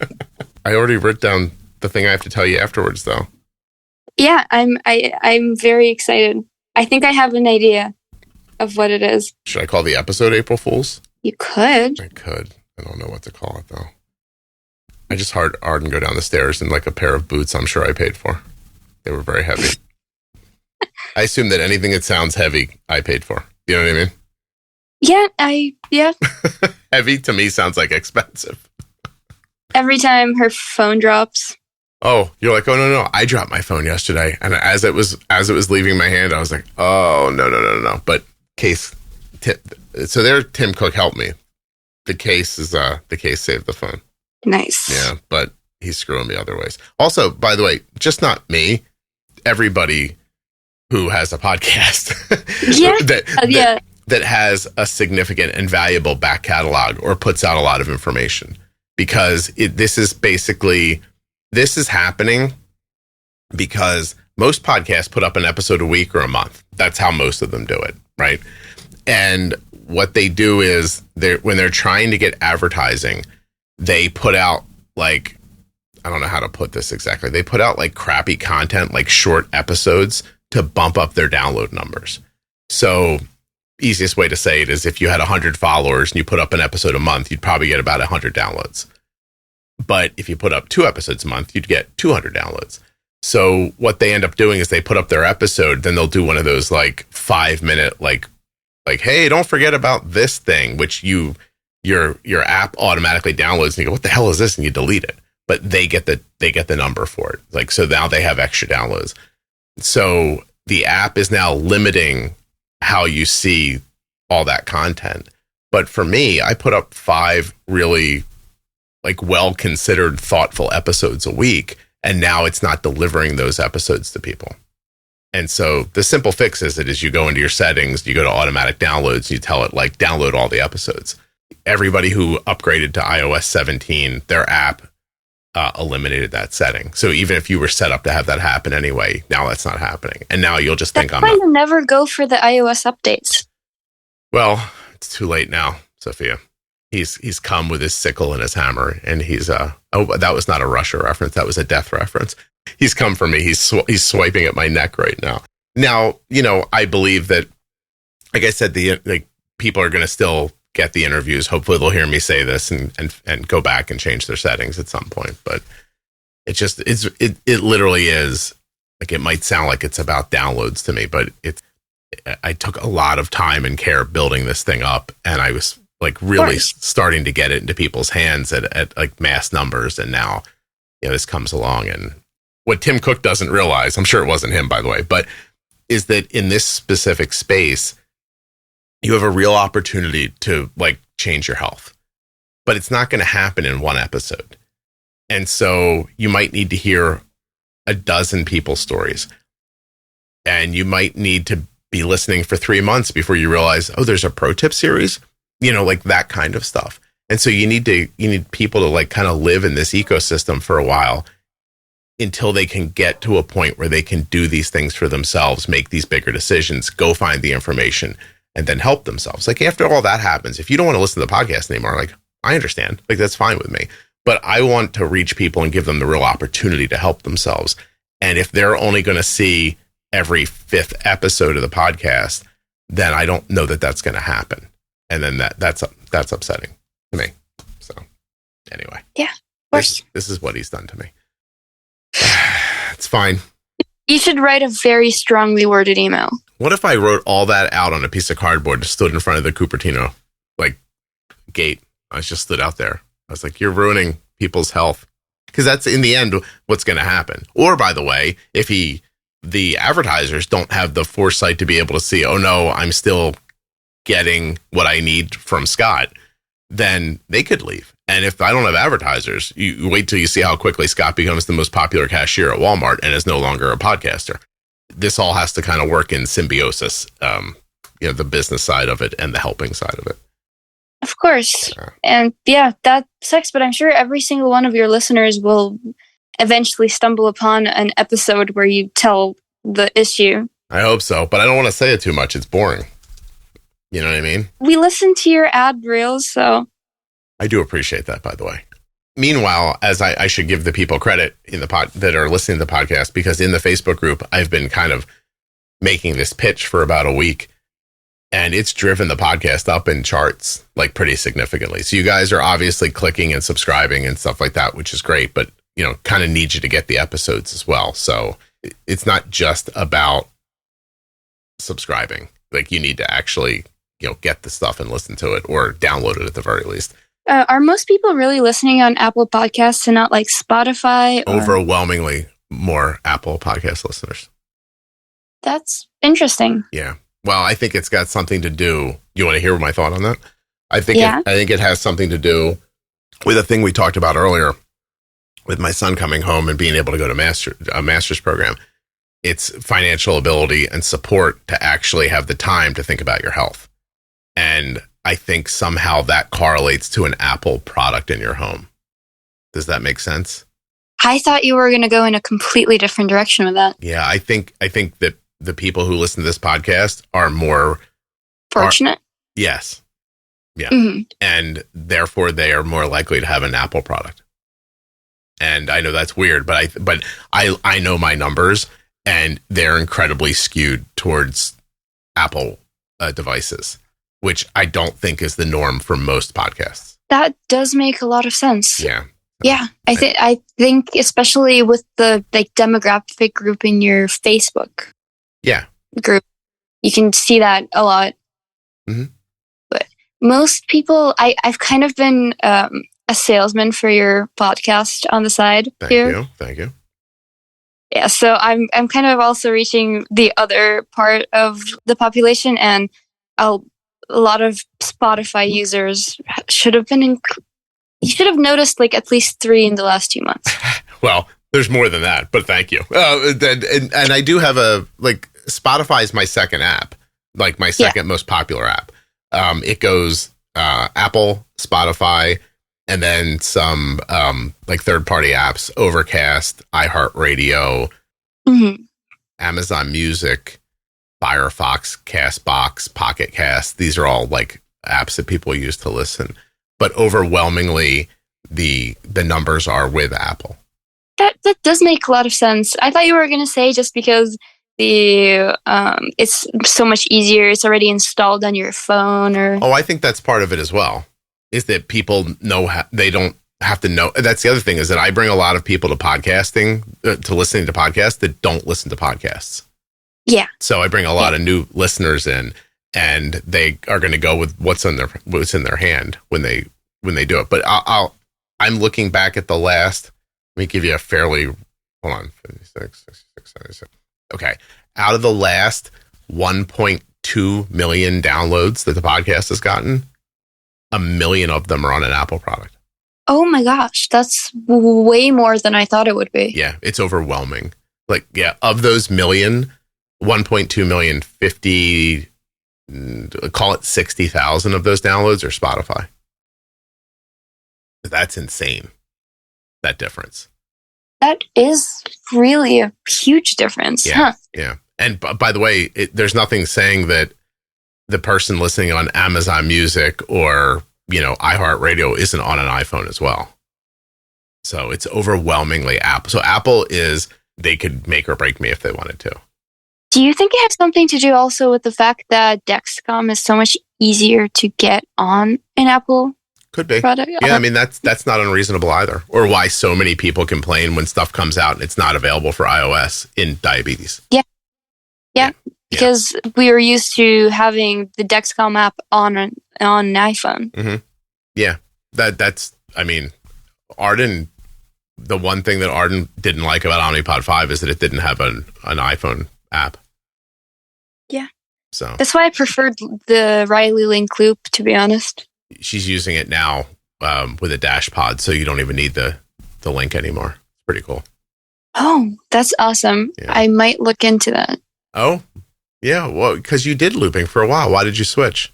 I already wrote down the thing I have to tell you afterwards, though. Yeah, I'm very excited. I think I have an idea of what it is. Should I call the episode April Fool's? You could. I could. I don't know what to call it, though. I just hard and go down the stairs in like a pair of boots I'm sure I paid for. They were very heavy. I assume that anything that sounds heavy, I paid for. You know what I mean? Yeah. Heavy to me sounds like expensive. Every time her phone drops. Oh, you're like, oh no! I dropped my phone yesterday, and as it was leaving my hand, I was like, oh no! But so there, Tim Cook helped me. The case saved the phone. Nice. Yeah, but he's screwing me other ways. Also, by the way, just not me. Everybody who has a podcast, that has a significant and valuable back catalog or puts out a lot of information, because this is happening because most podcasts put up an episode a week or a month. That's how most of them do it, right? And what they do is when they're trying to get advertising, they put out like, I don't know how to put this exactly. They put out like crappy content, like short episodes to bump up their download numbers. So easiest way to say it is if you had 100 followers and you put up an episode a month, you'd probably get about 100 downloads. But if you put up 2 episodes a month, you'd get 200 downloads. So what they end up doing is they put up their episode, then they'll do one of those like 5-minute, like, hey, don't forget about this thing, which your app automatically downloads and you go, what the hell is this? And you delete it. But they get the number for it. Like, so now they have extra downloads. So the app is now limiting how you see all that content. But for me, I put up 5 really like well-considered, thoughtful episodes a week. And now it's not delivering those episodes to people. And so the simple fix is you go into your settings, you go to automatic downloads, you tell it like download all the episodes. Everybody who upgraded to iOS 17, their app eliminated that setting. So even if you were set up to have that happen anyway, now that's not happening. And now you'll just think I'm not. You never go for the iOS updates. Well, it's too late now, Sophia. He's come with his sickle and his hammer, and he's that was not a Russia reference. That was a death reference. He's come for me. He's swiping at my neck right now. Now, I believe that, like I said, people are going to still get the interviews. Hopefully they'll hear me say this and go back and change their settings at some point. But it literally is like, it might sound like it's about downloads to me, but I took a lot of time and care building this thing up, and I was like really starting to get it into people's hands at like mass numbers. And now, this comes along, and what Tim Cook doesn't realize, I'm sure it wasn't him, by the way, but is that in this specific space, you have a real opportunity to like change your health, but it's not going to happen in one episode. And so you might need to hear a dozen people's stories, and you might need to be listening for 3 months before you realize, oh, there's a pro tip series, like that kind of stuff. And so you need people to like kind of live in this ecosystem for a while until they can get to a point where they can do these things for themselves, make these bigger decisions, go find the information, and then help themselves. Like after all that happens, if you don't want to listen to the podcast anymore, like I understand, like that's fine with me, but I want to reach people and give them the real opportunity to help themselves. And if they're only going to see every 5th episode of the podcast, then I don't know that that's going to happen. And then that's upsetting to me. So anyway, yeah, of course. This is what he's done to me. It's fine. You should write a very strongly worded email. What if I wrote all that out on a piece of cardboard and stood in front of the Cupertino gate? I just stood out there. I was like, you're ruining people's health. Because that's in the end what's going to happen. Or by the way, if the advertisers don't have the foresight to be able to see, oh no, I'm still getting what I need from Scott, then they could leave. And if I don't have advertisers, you wait till you see how quickly Scott becomes the most popular cashier at Walmart and is no longer a podcaster. This all has to kind of work in symbiosis, the business side of it and the helping side of it. Of course. And yeah, that sucks, but I'm sure every single one of your listeners will eventually stumble upon an episode where you tell the issue. I hope so, but I don't want to say it too much. It's boring. You know what I mean? We listen to your ad reels, so. I do appreciate that, by the way. Meanwhile, as I should give the people credit in the that are listening to the podcast, because in the Facebook group, I've been kind of making this pitch for about a week, and it's driven the podcast up in charts like pretty significantly. So you guys are obviously clicking and subscribing and stuff like that, which is great, but kind of need you to get the episodes as well. So it's not just about subscribing. Like you need to actually, get the stuff and listen to it or download it at the very least. Are most people really listening on Apple Podcasts and not like Spotify? Overwhelmingly more Apple Podcast listeners. That's interesting. Yeah. Well, I think it's got something to do. You want to hear my thought on that? I think it has something to do with a thing we talked about earlier with my son coming home and being able to go to a master's program. It's financial ability and support to actually have the time to think about your health. And I think somehow that correlates to an Apple product in your home. Does that make sense? I thought you were going to go in a completely different direction with that. Yeah, I think that the people who listen to this podcast are more fortunate. Yes. Yeah. Mm-hmm. And therefore they are more likely to have an Apple product. And I know that's weird, but I know my numbers, and they're incredibly skewed towards Apple devices, which I don't think is the norm for most podcasts. That does make a lot of sense. Yeah. Yeah, I think especially with the demographic group in your Facebook group, you can see that a lot. Mm-hmm. But most people, I've kind of been a salesman for your podcast on the side. Thank you. Yeah, so I'm kind of also reaching the other part of the population, and a lot of Spotify users should have been you should have noticed like at least 3 in the last 2 months. Well, there's more than that, but thank you. And I do have Spotify is my second app, like my second most popular app. It goes Apple, Spotify, and then some like third-party apps, Overcast, iHeartRadio, Amazon Music, Firefox, Castbox, Pocket Cast. These are all like apps that people use to listen. But overwhelmingly, the numbers are with Apple. That does make a lot of sense. I thought you were going to say just because it's so much easier. It's already installed on your phone, or I think that's part of it as well. Is that people know they don't have to know. That's the other thing, is that I bring a lot of people to podcasting, to listening to podcasts that don't listen to podcasts. Yeah. So I bring a lot of new listeners in, and they are going to go with what's in their hand when they do it. But I'm looking back at the last. Let me give you a fairly. Hold on, 56, 66, 76. Okay, out of the last 1.2 million downloads that the podcast has gotten, 1 million of them are on an Apple product. Oh my gosh, that's way more than I thought it would be. Yeah, it's overwhelming. Like, yeah, of those 1.2 million, 50. Call it 60,000 of those downloads are Spotify. That's insane. That difference. That is really a huge difference. Yeah. Huh? Yeah. And by the way, there's nothing saying that the person listening on Amazon Music or, iHeartRadio isn't on an iPhone as well. So it's overwhelmingly Apple. So Apple they could make or break me if they wanted to. Do you think it has something to do also with the fact that Dexcom is so much easier to get on an Apple Could be product? Yeah, I mean, that's not unreasonable either. Or why so many people complain when stuff comes out and it's not available for iOS in diabetes. Yeah. Because we were used to having the Dexcom app on an iPhone. Mm-hmm. Yeah, that's. I mean, Arden. The one thing that Arden didn't like about Omnipod 5 is that it didn't have an iPhone app. Yeah. So that's why I preferred the Riley Link Loop, to be honest. She's using it now with a Dash pod, so you don't even need the link anymore. It's pretty cool. Oh, that's awesome. Yeah. I might look into that. Oh, yeah. Well, because you did looping for a while. Why did you switch?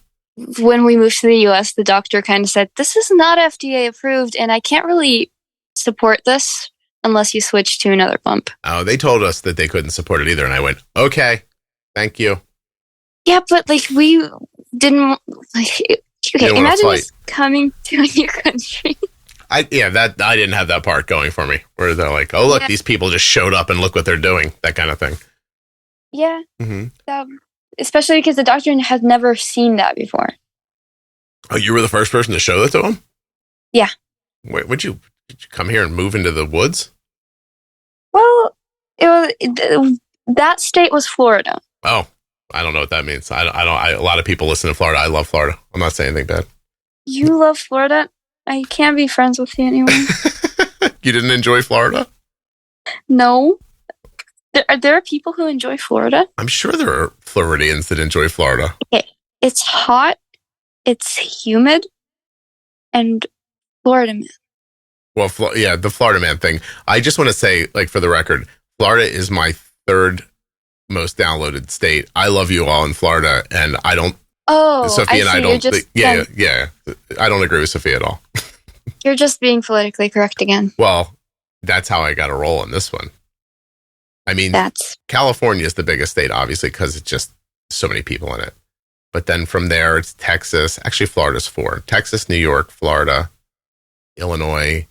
When we moved to the US, the doctor kind of said, this is not FDA approved, and I can't really support this unless you switch to another pump. Oh, they told us that they couldn't support it either, and I went, okay, thank you. Yeah, but we didn't okay, imagine just coming to a new country. I didn't have that part going for me, where they're like, oh, look, these people just showed up and look what they're doing, that kind of thing. Yeah. Mm-hmm. Especially because the doctor had never seen that before. Oh, you were the first person to show that to him? Yeah. Wait, did you come here and move into the woods? Well, that state was Florida. Oh, I don't know what that means. A lot of people listen to Florida. I love Florida. I'm not saying anything bad. You love Florida? I can't be friends with you anymore. You didn't enjoy Florida? No. There are people who enjoy Florida? I'm sure there are Floridians that enjoy Florida. Okay. It's hot, it's humid, and Florida man. Well, the Florida man thing. I just want to say, for the record, Florida is my third most downloaded state. I love you all in Florida, and I don't. Oh, Sophia and I don't. Yeah. I don't agree with Sophia at all. You're just being politically correct again. Well, That's how I got a roll on this one. I mean, That's California is the biggest state, obviously, because it's just so many people in it. But then from there, it's Texas. Actually, Florida's 4. Texas, New York, Florida, Illinois,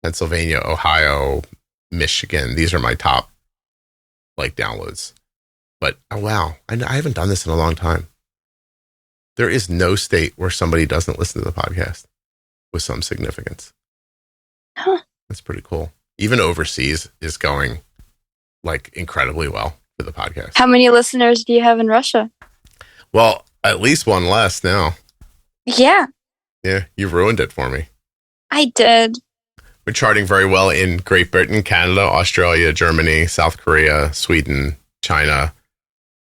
Pennsylvania, Ohio, Michigan. These are my top, downloads. But, oh, wow, I haven't done this in a long time. There is no state where somebody doesn't listen to the podcast with some significance. Huh. That's pretty cool. Even overseas is going incredibly well for the podcast. How many listeners do you have in Russia? Well, at least one less now. Yeah, Yeah, you ruined it for me. I did. We're charting very well in Great Britain, Canada, Australia, Germany, South Korea, Sweden, China,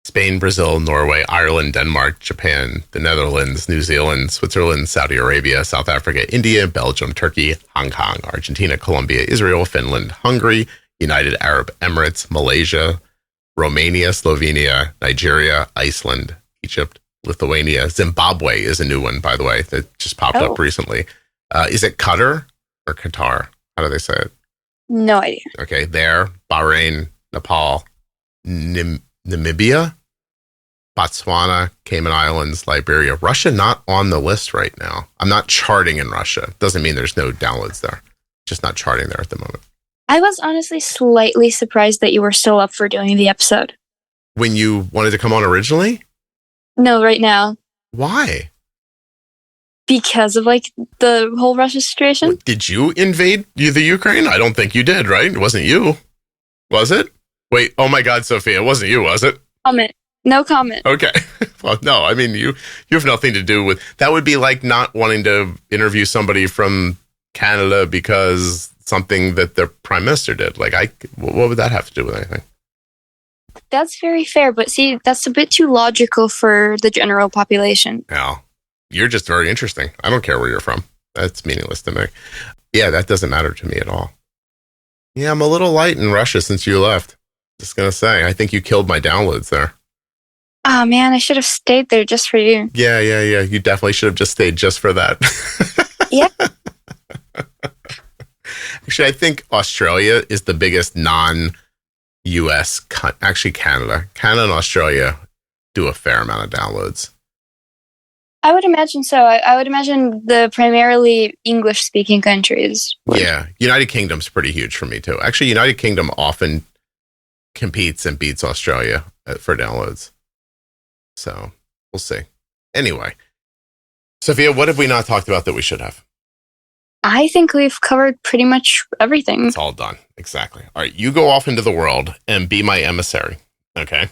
Spain, Brazil, Norway, Ireland, Denmark, Japan, the Netherlands, New Zealand, Switzerland, Saudi Arabia, South Africa, India, Belgium, Turkey, Hong Kong, Argentina, Colombia, Israel, Finland, Hungary, United Arab Emirates, Malaysia, Romania, Slovenia, Nigeria, Iceland, Egypt, Lithuania. Zimbabwe is a new one, by the way, that just popped up recently. Is it Qatar or Qatar? How do they say it? No idea. Okay, there, Bahrain, Nepal, Namibia, Botswana, Cayman Islands, Liberia. Russia not on the list right now. I'm not charting in Russia. Doesn't mean there's no downloads there. Just not charting there at the moment. I was honestly slightly surprised that you were still up for doing the episode. When you wanted to come on originally? No, right now. Why? Because of the whole Russia situation? Did you invade the Ukraine? I don't think you did, right? It wasn't you. Was it? Wait, oh my God, Sophia, it wasn't you, was it? Comment. No comment. Okay. Well, no, I mean, you have nothing to do with, that would be like not wanting to interview somebody from Canada because something that their prime minister did. What would that have to do with anything? That's very fair, but see, that's a bit too logical for the general population. Yeah. You're just very interesting. I don't care where you're from. That's meaningless to me. Yeah, that doesn't matter to me at all. Yeah, I'm a little light in Russia since you left. Just going to say, I think you killed my downloads there. Oh, man, I should have stayed there just for you. Yeah. You definitely should have just stayed just for that. Yeah. Actually, I think Australia is the biggest non-US, actually Canada. Canada and Australia do a fair amount of downloads. I would imagine so. I would imagine the primarily English-speaking countries. Yeah, United Kingdom's pretty huge for me too. Actually, United Kingdom often competes and beats Australia for downloads. So, we'll see. Anyway, Sophia, what have we not talked about that we should have? I think we've covered pretty much everything. It's all done. Exactly. All right, you go off into the world and be my emissary, okay?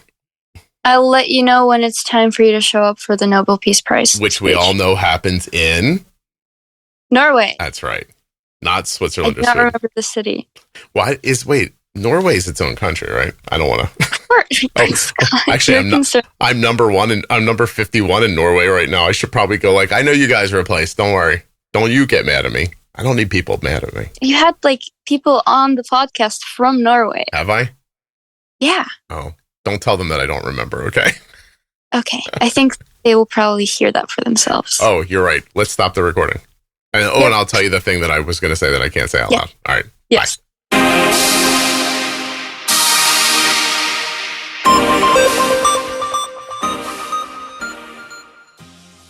I'll let you know when it's time for you to show up for the Nobel Peace Prize. Which we all know happens in? Norway. That's right. Not Switzerland I or do not Sweden. remember the city. Norway is its own country, right? I don't want to. Actually, I'm number 1 and I'm number 51 in Norway right now. I should probably go I know you guys are a place. Don't worry. Don't you get mad at me. I don't need people mad at me. You had people on the podcast from Norway. Have I? Yeah. Oh, don't tell them that I don't remember, okay? Okay. I think they will probably hear that for themselves. Oh, you're right. Let's stop the recording. And and I'll tell you the thing that I was going to say that I can't say out loud. All right. Yes. Bye.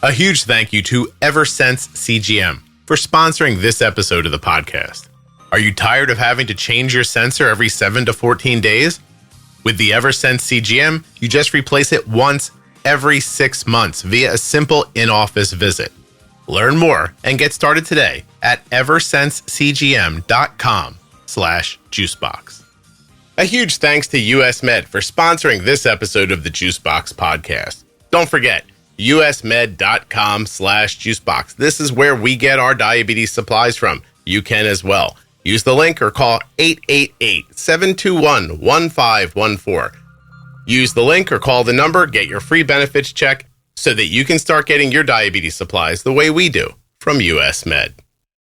A huge thank you to Eversense CGM for sponsoring this episode of the podcast. Are you tired of having to change your sensor every 7 to 14 days? With the Eversense CGM, you just replace it once every 6 months via a simple in-office visit. Learn more and get started today at eversensecgm.com/juicebox. A huge thanks to US Med for sponsoring this episode of the Juicebox Podcast. Don't forget, usmed.com/juicebox. This is where we get our diabetes supplies from. You can as well. Use the link or call 888-721-1514. Use the link or call the number, get your free benefits check so that you can start getting your diabetes supplies the way we do from US Med.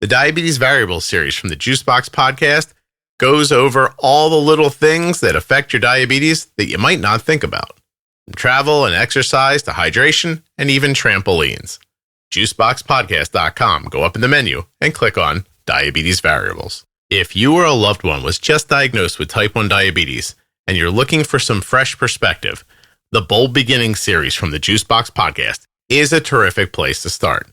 The Diabetes Variables series from the Juicebox Podcast goes over all the little things that affect your diabetes that you might not think about. From travel and exercise to hydration and even trampolines. Juiceboxpodcast.com. Go up in the menu and click on Diabetes Variables. If you or a loved one was just diagnosed with type 1 diabetes and you're looking for some fresh perspective, the Bold Beginnings series from the Juicebox Podcast is a terrific place to start.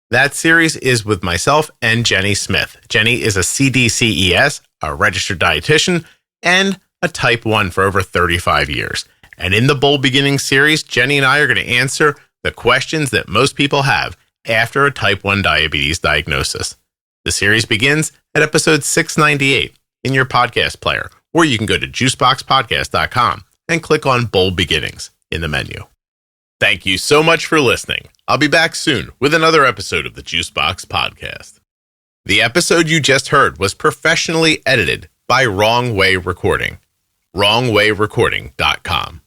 That series is with myself and Jenny Smith. Jenny is a CDCES, a registered dietitian, and a type 1 for over 35 years. And in the Bold Beginnings series, Jenny and I are going to answer the questions that most people have after a type 1 diabetes diagnosis. The series begins at episode 698 in your podcast player, or you can go to juiceboxpodcast.com and click on Bold Beginnings in the menu. Thank you so much for listening. I'll be back soon with another episode of the Juicebox Podcast. The episode you just heard was professionally edited by Wrong Way Recording. WrongWayRecording.com.